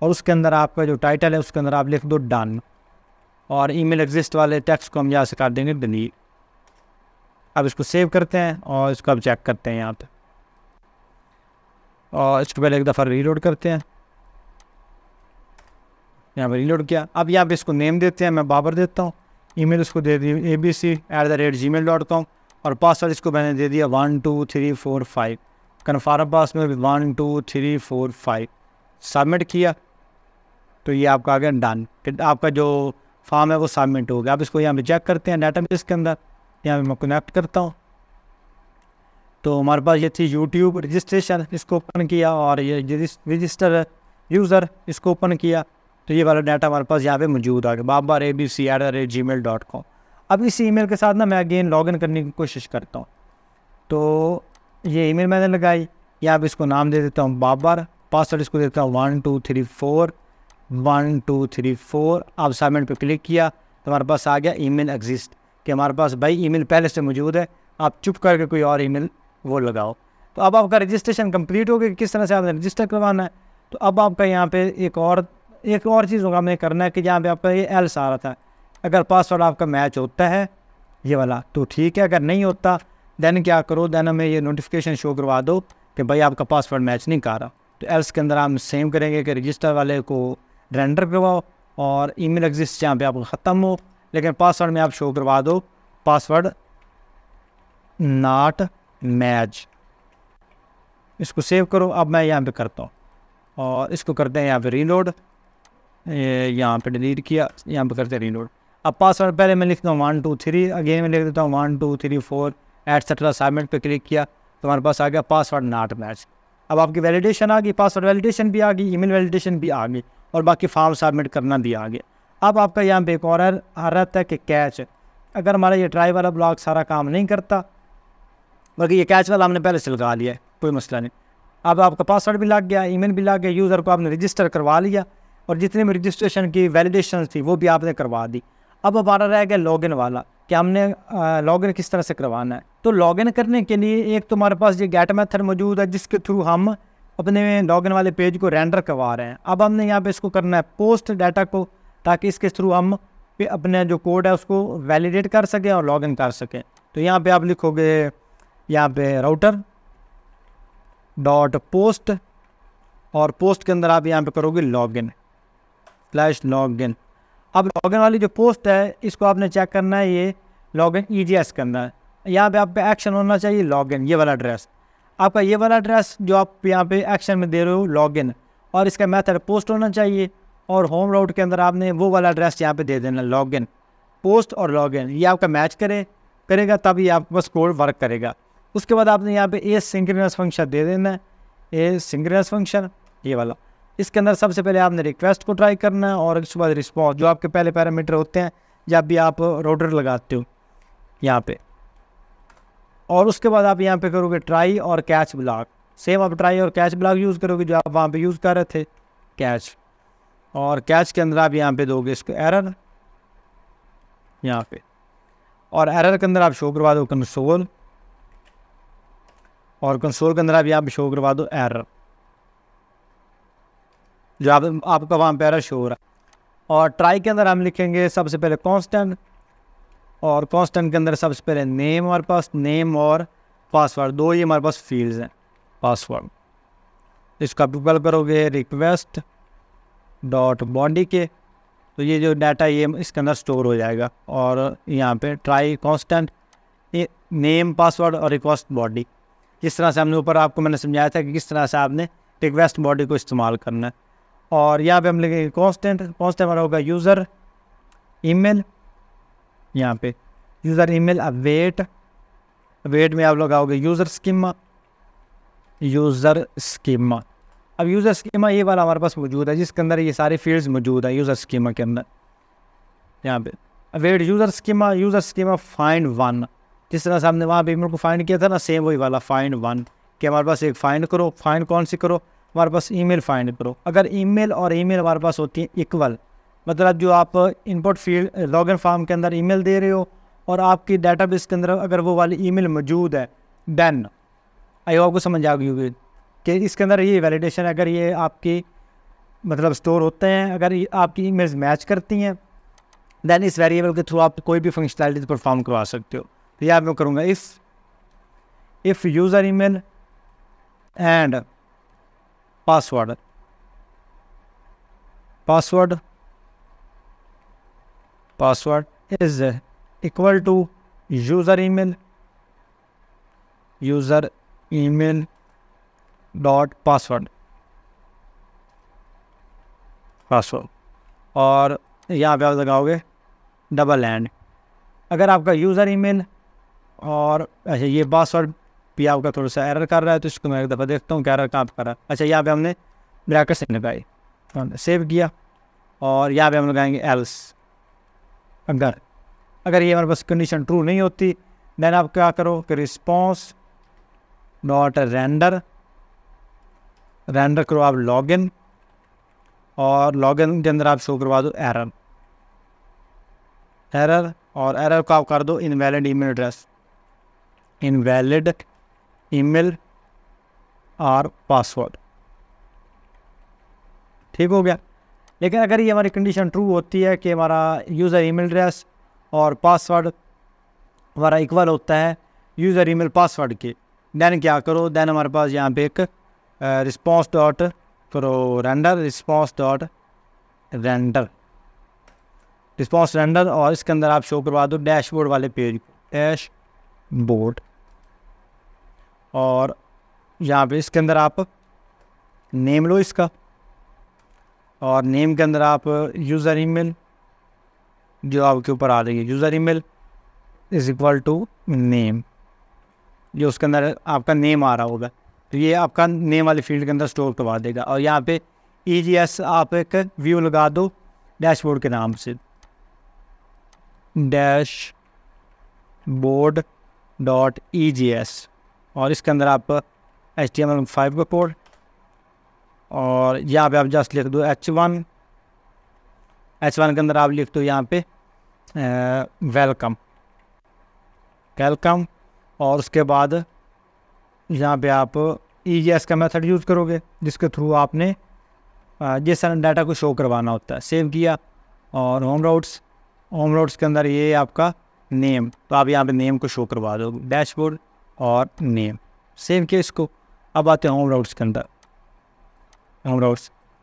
और उसके अंदर आपका जो टाइटल है उसके अंदर आप लिख दो डन। और ईमेल एग्जिस्ट वाले टेक्स्ट को हम यहाँ से कर देंगे डिलीट। अब इसको सेव करते हैं और इसको अब चेक करते हैं यहाँ पे, और इसको पहले एक दफ़ा रीलोड करते हैं। यहाँ पे रीलोड किया। अब यहाँ पे इसको नेम देते हैं, मैं बाबर देता हूँ। ईमेल इसको दे दी abc@gmail.com और पासवर्ड इसको मैंने दे दिया 1 2 3 4 5। कन्फर्म पास में 1 2 3 4 5 सबमिट किया तो ये आपका आ गया डन। फिर आपका जो फॉर्म है वो सबमिट हो गया। अब इसको यहाँ पे चेक करते हैं डाटाबेस के अंदर। यहाँ पे मैं कनेक्ट करता हूँ तो हमारे पास ये थी यूट्यूब रजिस्ट्रेशन, इसको ओपन किया और ये रजिस्टर यूज़र इसको ओपन किया तो ये वाला डाटा हमारे पास यहाँ पे मौजूद आ गया बाबर abc@gmail.com। अब इस ईमेल के साथ ना मैं अगेन लॉगिन करने की कोशिश करता हूँ। तो ये ईमेल मैंने लगाई, यहाँ पे इसको नाम दे देता हूँ बाबर, पासवर्ड इसको देता हूँ 1 2 3 4 1 2 3 4। अब सबमिट पे क्लिक किया तो हमारे पास आ गया ईमेल एग्जिस्ट कि हमारे पास भाई ईमेल पहले से मौजूद है, आप चुप करके कोई और ईमेल वो लगाओ। तो अब आपका रजिस्ट्रेशन कंप्लीट हो गया, किस तरह से आपने रजिस्टर करवाना है। तो अब आपका यहाँ पे एक और चीज़ होगा हमें करना है कि यहाँ पे आपका ये एल्स आ रहा था, अगर पासवर्ड आपका मैच होता है ये वाला तो ठीक है, अगर नहीं होता देन क्या करो, देन हमें ये नोटिफिकेशन शो करवा दो कि भाई आपका पासवर्ड मैच नहीं कर रहा। तो एल्स के अंदर हम सेम करेंगे कि रजिस्टर वाले को रेंडर करवाओ और ईमेल एग्जिस्ट यहाँ पे आपको ख़त्म हो, लेकिन पासवर्ड में आप शो करवा दो पासवर्ड नॉट मैच। इसको सेव करो। अब मैं यहाँ पे करता हूँ और इसको करते हैं यहाँ पे रीलोड, यहाँ पे डिलीट किया, यहाँ पे करते हैं रीलोड। अब पासवर्ड पहले मैं लिखता हूँ 1 2 3, अगेन मैं लिख देता हूँ 1 2 3 4 एटसेट्रा। सबमिट पे क्लिक किया तो हमारे पास आ गया पासवर्ड नॉट मैच। अब आपकी वैलिडेशन आ गई, पासवर्ड वैलिडेशन भी आ गई, ईमेल वैलिडेशन भी आ गई और बाकी फॉर्म सबमिट करना भी आ गया। अब आपका यहाँ पे एक और आ रहता है कि कैच, अगर हमारा ये ट्राई वाला ब्लॉक सारा काम नहीं करता, बल्कि ये कैच वाला हमने पहले से लगा लिया है, कोई मसला नहीं। अब आपका पासवर्ड भी लग गया, ईमेल भी लग गया, यूज़र को आपने रजिस्टर करवा लिया और जितने भी रजिस्ट्रेशन की वैलिडेशन थी वो भी आपने करवा दी। अब हमारा रह गया लॉगिन वाला कि हमने लॉगिन किस तरह से करवाना है। तो लॉगिन करने के लिए एक तो हमारे पास ये गेट मेथड मौजूद है जिसके थ्रू हम अपने लॉगिन वाले पेज को रेंडर करवा रहे हैं। अब हमने यहाँ पे इसको करना है पोस्ट डाटा को, ताकि इसके थ्रू हम अपने जो कोड है उसको वैलिडेट कर सकें और लॉगिन कर सकें। तो यहाँ पे आप लिखोगे यहाँ पे राउटर डॉट पोस्ट और पोस्ट के अंदर आप यहाँ पे करोगे login/login। अब लॉगिन वाली जो पोस्ट है इसको आपने चेक करना है, ये लॉगिन EGS के अंदर यहाँ पे आप पे एक्शन होना चाहिए लॉगिन, ये वाला एड्रेस आपका, ये वाला एड्रेस जो आप यहाँ पे एक्शन में दे रहे हो लॉगिन, और इसका मेथड पोस्ट होना चाहिए और होम राउट के अंदर आपने वो वाला एड्रेस यहाँ पे दे देना लॉगिन पोस्ट और लॉगिन। ये आपका मैच करेगा तब ये आपके पास कोड वर्क करेगा। उसके बाद आपने यहाँ पे एसिंक्रोनस फंक्शन दे देना है, एसिंक्रोनस फंक्शन ये वाला। इसके अंदर सबसे पहले आपने रिक्वेस्ट को ट्राई करना है और उसके बाद रिस्पॉन्स, जो आपके पहले पैरामीटर होते हैं जब भी आप राउटर लगाते हो यहाँ पे। और उसके बाद आप यहाँ पे करोगे ट्राई और कैच ब्लॉक, सेम आप ट्राई और कैच ब्लॉक यूज़ करोगे जो आप वहाँ पे यूज़ कर रहे थे कैच। और कैच के अंदर आप यहाँ पे दोगे इसको एरर यहाँ पे, और एरर के अंदर आप शो करवा दो कंसोल, और कंसोल के अंदर आप यहाँ पे शो करवा दो एरर, जो आपका वहाँ पे एरर शो हो रहा है। और ट्राई के अंदर हम लिखेंगे सबसे पहले कांस्टेंट, और कांस्टेंट के अंदर सबसे पहले नेम, हमारे पास नेम और पासवर्ड, दो ही हमारे पास फील्ड्स हैं पासवर्ड। इसका गूगल करोगे रिक्वेस्ट डॉट बॉडी के, तो ये जो डाटा ये इसके अंदर स्टोर हो जाएगा। और यहाँ पे ट्राई कांस्टेंट नेम पासवर्ड और रिक्वेस्ट बॉडी, जिस तरह से हमने ऊपर आपको मैंने समझाया था कि किस तरह से आपने रिक्वेस्ट बॉडी को इस्तेमाल करना है। और यहाँ पे हम लिखेंगे कांस्टेंट हमारा होगा यूज़र ईमेल, यहाँ पे यूज़र ईमेल। अब वेट में आप लगाओगे यूज़र स्कीमा। अब यूज़र स्कीमा ये वाला हमारे पास मौजूद है जिसके अंदर ये सारे फील्ड्स मौजूद है यूज़र स्कीमा के अंदर। यहाँ पे await user schema find one, जिस तरह से हमने वहाँ पे ईमेल को फाइंड किया था ना, सेम वही वाला फाइंड वन कि हमारे पास एक फाइंड करो। फाइंड कौन सी करो? हमारे पास ईमेल फाइंड करो। अगर ईमेल और ईमेल हमारे पास होती है इक्वल, मतलब जो आप इनपुट फील्ड लॉगिन फॉर्म के अंदर ईमेल दे रहे हो और आपकी डाटाबेस के अंदर अगर वो वाली ईमेल मौजूद है, देन आई होप आपको समझ आ गई होगी कि इसके अंदर ये वैलिडेशन, अगर ये आपकी मतलब स्टोर होते हैं, अगर आपकी ईमेल्स मैच करती हैं देन इस वेरिएबल के थ्रू आप कोई भी फंक्शनैलिटी परफॉर्म करवा सकते हो। तो यहाँ मैं करूँगा if user email and password is equal to user email dot password और यहाँ पे आप लगाओगे डबल एंड। अगर आपका यूज़र ईमेल और अच्छा ये पासवर्ड भी आपका थोड़ा सा एरर कर रहा है, तो इसको मैं एक दफ़ा देखता हूँ क्या एरर कहाँ पर कर रहा है। अच्छा यहाँ पे हमने ब्रैकेट से लगाई, सेव किया और यहाँ पे हम लगाएंगे एल्स। अगर ये हमारे पास कंडीशन ट्रू नहीं होती, देन आप क्या करो कि रिस्पॉन्स डॉट रेंडर करो आप लॉगिन, और लॉगिन के अंदर आप शो करवा दो एरर और एरर को आप कर दो इनवैलिड ईमेल और पासवर्ड। ठीक हो गया। लेकिन अगर ये हमारी कंडीशन ट्रू होती है कि हमारा यूज़र ईमेल एड्रेस और पासवर्ड हमारा इक्वल होता है यूज़र ईमेल पासवर्ड के, देन क्या करो, देन हमारे पास यहाँ पे एक रिस्पॉन्स डॉट करो रिस्पॉन्स रेंडर और इसके अंदर आप शो करवा दो डैशबोर्ड वाले पेज को, डैशबोर्ड। और यहाँ पे इसके अंदर आप नेम लो इसका, और नेम के अंदर आप यूज़र ईमेल जो आपके ऊपर आ रही है, user email is equal to name, जो उसके अंदर आपका नेम आ रहा होगा, तो ये आपका नेम वाले फील्ड के अंदर स्टोर करवा देगा। और यहाँ पे EGS आप एक व्यू लगा दो डैशबोर्ड के नाम से, dashboard.EGS, और इसके अंदर आप HTML5 का कोड, और यहाँ पे आप जस्ट लिख दो H1 के अंदर आप लिख दो यहाँ पे वेलकम, और उसके बाद यहाँ पे आप EGS का मेथड यूज़ करोगे जिसके थ्रू आपने जिस डाटा को शो करवाना होता है। सेव किया और होम राउट्स के अंदर ये आपका नेम, तो आप यहाँ पे नेम को शो करवा दो डैशबोर्ड और नेम। सेव किया इसको। अब आते हैं होम राउट्स के अंदर,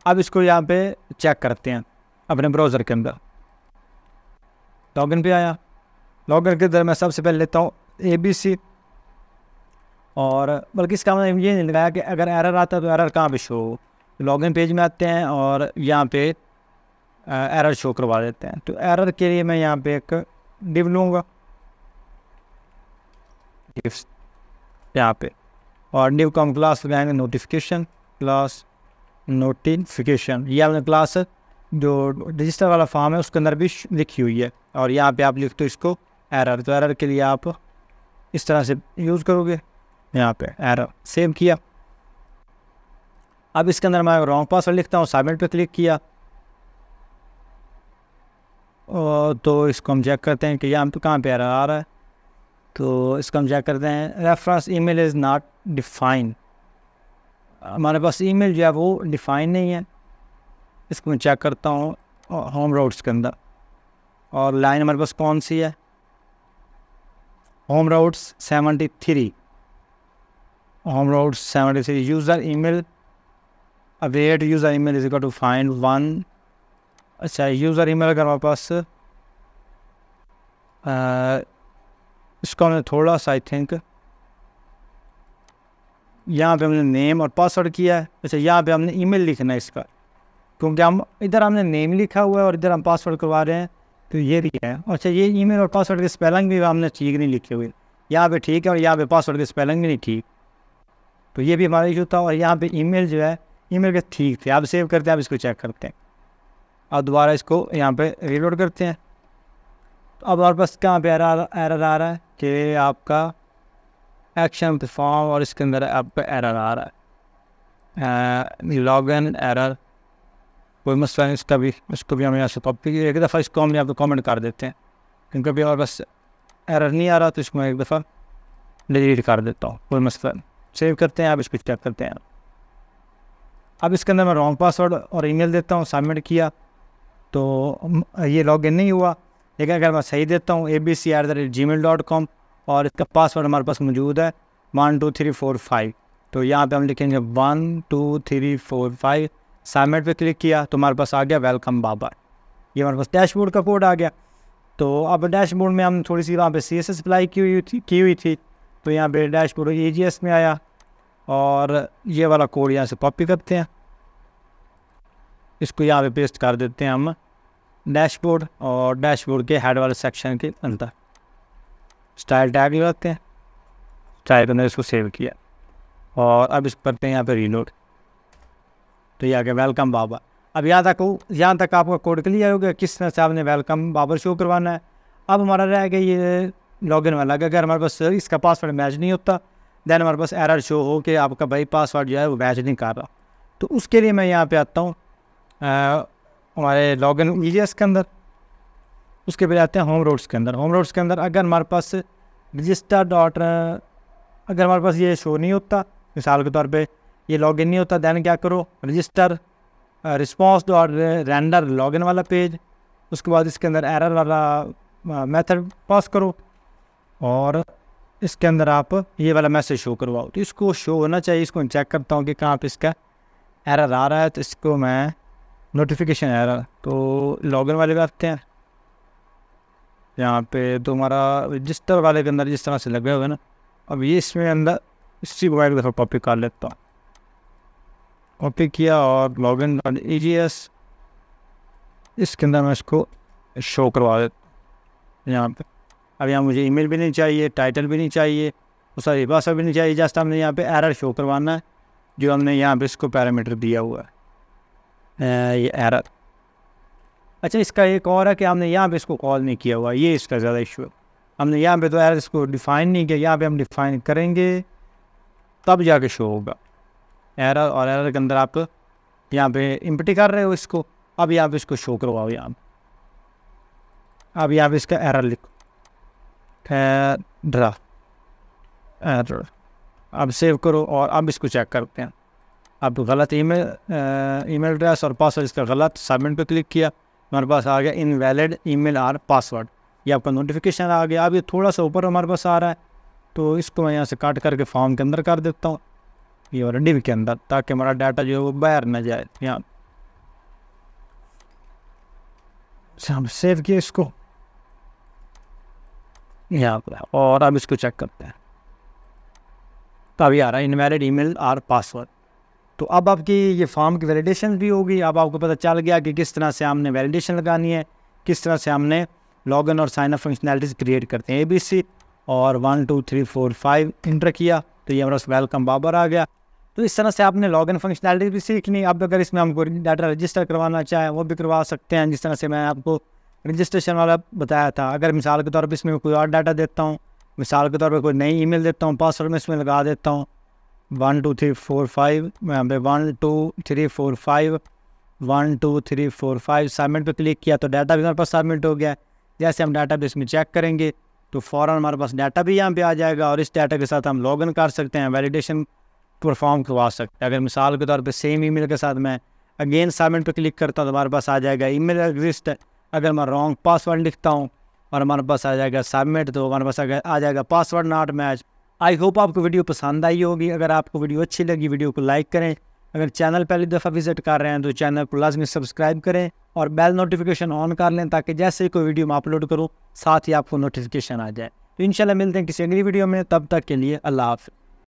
अब इसको यहाँ पे चेक करते हैं अपने ब्राउज़र के अंदर। लॉगिन पे आया, लॉगिन के अंदर मैं सबसे पहले लेता हूँ ABC, और बल्कि इसका मतलब ये नहीं लगाया कि अगर एरर आता है तो एरर कहाँ पे शो हो। लॉगिन पेज में आते हैं और यहाँ पे एरर शो करवा देते हैं। तो एरर के लिए मैं यहाँ पे एक डिव लूँगा, यहाँ पे, और डिव का हम क्लास लगाएंगे नोटिफिकेशन। ये आपने क्लास जो रजिस्टर वाला फॉर्म है उसके अंदर भी लिखी हुई है, और यहाँ पे आप लिख दो इसको एरर। तो एरर के लिए आप इस तरह से यूज़ करोगे, यहाँ पे एरर। सेव किया। अब इसके अंदर मैं रॉन्ग पासवर्ड लिखता हूँ, सबमिट पे क्लिक किया, तो इसको हम चेक करते हैं कि यहाँ पे कहाँ पे एरर आ रहा है। तो इसको हम चेक करते हैं, reference email is not define. हमारे पास ईमेल जो है वो डिफाइन नहीं है। इसको मैं चेक करता हूँ होम राउट्स के अंदर, और लाइन हमारे पास कौन सी है, home routes 73, user email await user email is equal to find 1। अच्छा, यूज़र ईमेल अगर हमारे पास इसको हमने थोड़ा सा आई थिंक यहाँ पे हमने नेम और पासवर्ड किया है। अच्छा, यहाँ पे हमने ईमेल लिखना है इसका, क्योंकि हम इधर हमने नेम लिखा हुआ है और इधर हम पासवर्ड करवा रहे हैं, तो ये भी है। अच्छा, ये ईमेल और पासवर्ड की स्पेलिंग भी हमने ठीक नहीं लिखी हुई, यहाँ पे ठीक है और यहाँ पे पासवर्ड की स्पेलिंग भी नहीं ठीक, तो ये भी हमारा इशू था। और यहाँ पे ईमेल जो है, ईमेल के ठीक थे। आप सेव करते हैं, आप इसको चेक करते हैं, अब दोबारा इसको यहाँ पे रीलोड करते हैं। तो अब हमारे पास कहाँ पे एरर आ रहा है कि आपका एक्शन परफॉर्म, और इसके अंदर आपका एरर आ रहा है लॉगिन एरर। कोई मसला नहीं, इसको भी हम यहाँ से कॉपी, एक दफ़ा इसको हम यहाँ पे कमेंट कर देते हैं, क्योंकि अभी हमारे पास एरर नहीं आ रहा, तो इसको मैं एक दफ़ा डिलीट कर देता हूँ, कोई मसला नहीं। सेव करते हैं, आप इसको चेक करते हैं। अब इसके अंदर मैं रॉन्ग पासवर्ड और ईमेल देता हूँ, सबमिट किया, तो ये लॉगिन नहीं हुआ। लेकिन अगर मैं सही देता हूँ abc@gmail.com और इसका पासवर्ड हमारे पास मौजूद है 1 2 3 4 5। तो यहाँ पे हम लिखेंगे 1 2 3 4 5, सबमिट पे क्लिक किया तो हमारे पास आ गया वेलकम बाबर। ये हमारे पास डैशबोर्ड का कोड आ गया। तो अब डैशबोर्ड में हम थोड़ी सी वहाँ पे CSS अप्लाई की हुई थी तो यहाँ पे डैशबोर्ड AGS में आया और ये वाला कोड यहाँ से कॉपी करते हैं, इसको यहाँ पे पेस्ट कर देते हैं हम डैशबोर्ड, और डैशबोर्ड के हेड वाले सेक्शन के अंदर स्टाइल टैग लगाते हैं, स्टाइल के अंदर इसको सेव किया और अब इस करते हैं यहाँ पे रीलोड। तो ये आ गया वेलकम बाबर। अब यहाँ तक आपका कोड क्लियर हो गया किस तरह से आपने वेलकम बाबर शो करवाना है। अब हमारा रह गया ये लॉगिन वाला। अगर हमारे पास इसका पासवर्ड मैच नहीं होता दैन हमारे पास एरर शो हो कि आपका भाई पासवर्ड जो है वो मैच नहीं कर रहा। तो उसके लिए मैं यहाँ पे आता हूँ हमारे लॉगिन EGS के अंदर, उसके बाद आते हैं होम रोड्स के अंदर। होम रोड्स के अंदर अगर हमारे पास अगर हमारे पास ये शो नहीं होता, मिसाल के तौर पे ये लॉगिन नहीं होता, दैन क्या करो रजिस्टर response.render लॉगिन वाला पेज, उसके बाद इसके अंदर एरर वाला मेथड पास करो और इसके अंदर आप ये वाला मैसेज शो करवाओ। तो इसको शो होना चाहिए, इसको चेक करता हूँ कि कहाँ पे इसका एरर आ रहा है। तो इसको मैं नोटिफिकेशन एरर तो लॉगिन वाले पे आते हैं यहाँ पे, तो हमारा रजिस्टर वाले के अंदर जिस तरह से लगे हुए ना, अब ये इसमें अंदर इसी मोबाइल को कॉपी कर लेता हूँ, कॉपी किया और लॉगिन EGS इसके अंदर मैं इसको शो करवा देता हूँ यहाँ पे। अब यहाँ मुझे ईमेल भी नहीं चाहिए, टाइटल भी नहीं चाहिए, सॉरी पासवर्ड भी नहीं चाहिए, जस्ट हमने यहाँ पे एरर शो करवाना है जो हमने यहाँ पे इसको पैरामीटर दिया हुआ है ये एरर। अच्छा इसका एक और है कि हमने यहाँ पे इसको कॉल नहीं किया हुआ, ये इसका ज़्यादा इशू है। हमने यहाँ पे तो एरर इसको डिफ़ाइन नहीं किया, यहाँ पे हम डिफ़ाइन करेंगे तब जाके शो होगा एरर। और एरर के अंदर आप यहाँ पे इम्पटी कर रहे हो इसको, अब यहाँ पे इसको शो करवाओ यहाँ पे। अब यहाँ पे इसका एरर लिखो एरर, अब सेव करो और अब इसको चेक करते हैं। अब गलत ईमेल एड्रेस और पासवर्ड इसका गलत, सबमिट पे क्लिक किया, हमारे पास आ गया इनवैलिड ईमेल और पासवर्ड, ये आपका नोटिफिकेशन आ गया। अब ये थोड़ा सा ऊपर हमारे पास आ रहा है तो इसको मैं यहाँ से काट करके फॉर्म के अंदर कर देता हूँ, ये और डिव के अंदर, ताकि हमारा डाटा जो है वो बाहर ना जाए। यहाँ से हम सेव किए इसको यहाँ पर और अब इसको चेक करते हैं तो अभी आ रहा है इनवैलिड ईमेल और पासवर्ड। तो अब आपकी ये फॉर्म की वैलिडेशन भी होगी। अब आपको पता चल गया कि किस तरह से हमने वैलिडेशन लगानी है, किस तरह से हमने लॉगिन और साइन अप फंक्शनैलिटीज़ क्रिएट करते हैं। ABC और 1 2 3 4 5 इंटर किया तो ये हमारा वेलकम बाबर आ गया। तो इस तरह से आपने लॉगिन फंक्शनैलिटी भी सीखनी। अब अगर इसमें हमको डाटा रजिस्टर करवाना चाहें वो भी करवा सकते हैं, जिस तरह से मैं आपको रजिस्ट्रेशन वाला बताया था। अगर मिसाल के तौर पर इसमें कोई और डाटा देता हूँ, मिसाल के तौर पर कोई नई ईमेल देता हूँ, पासवर्ड में इसमें लगा देता हूँ 1 2 3 4 5, यहाँ पे 1 2 3 4 5 1 2 3 4 5 सबमिट पे क्लिक किया तो डाटा भी हमारे पास सबमिट हो गया। जैसे हम डाटा बेस में चेक करेंगे तो फ़ौरन हमारे पास डाटा भी यहाँ पे आ जाएगा और इस डाटा के साथ हम लॉगिन कर सकते हैं, वैलिडेशन परफॉर्म करवा सकते हैं। अगर मिसाल के तौर पे सेम ईमेल के साथ मैं अगेन सबमिट पे क्लिक करता हूँ तो हमारे पास आ जाएगा ईमेल एग्जिस्ट है। अगर मैं रॉन्ग पासवर्ड लिखता हूँ और हमारे पास आ जाएगा सबमिट, तो हमारे पास आ जाएगा password not match. I hope आपको वीडियो पसंद आई होगी। अगर आपको वीडियो अच्छी लगी वीडियो को लाइक करें, अगर चैनल पहली दफ़ा विजिट कर रहे हैं तो चैनल को लाजमी सब्सक्राइब करें और बेल नोटिफिकेशन ऑन कर लें ताकि जैसे ही कोई वीडियो मैं अपलोड करूँ साथ ही आपको नोटिफिकेशन आ जाए। तो इंशाल्लाह मिलते हैं किसी अगली वीडियो में, तब तक के लिए अल्लाह हाफ़िज़।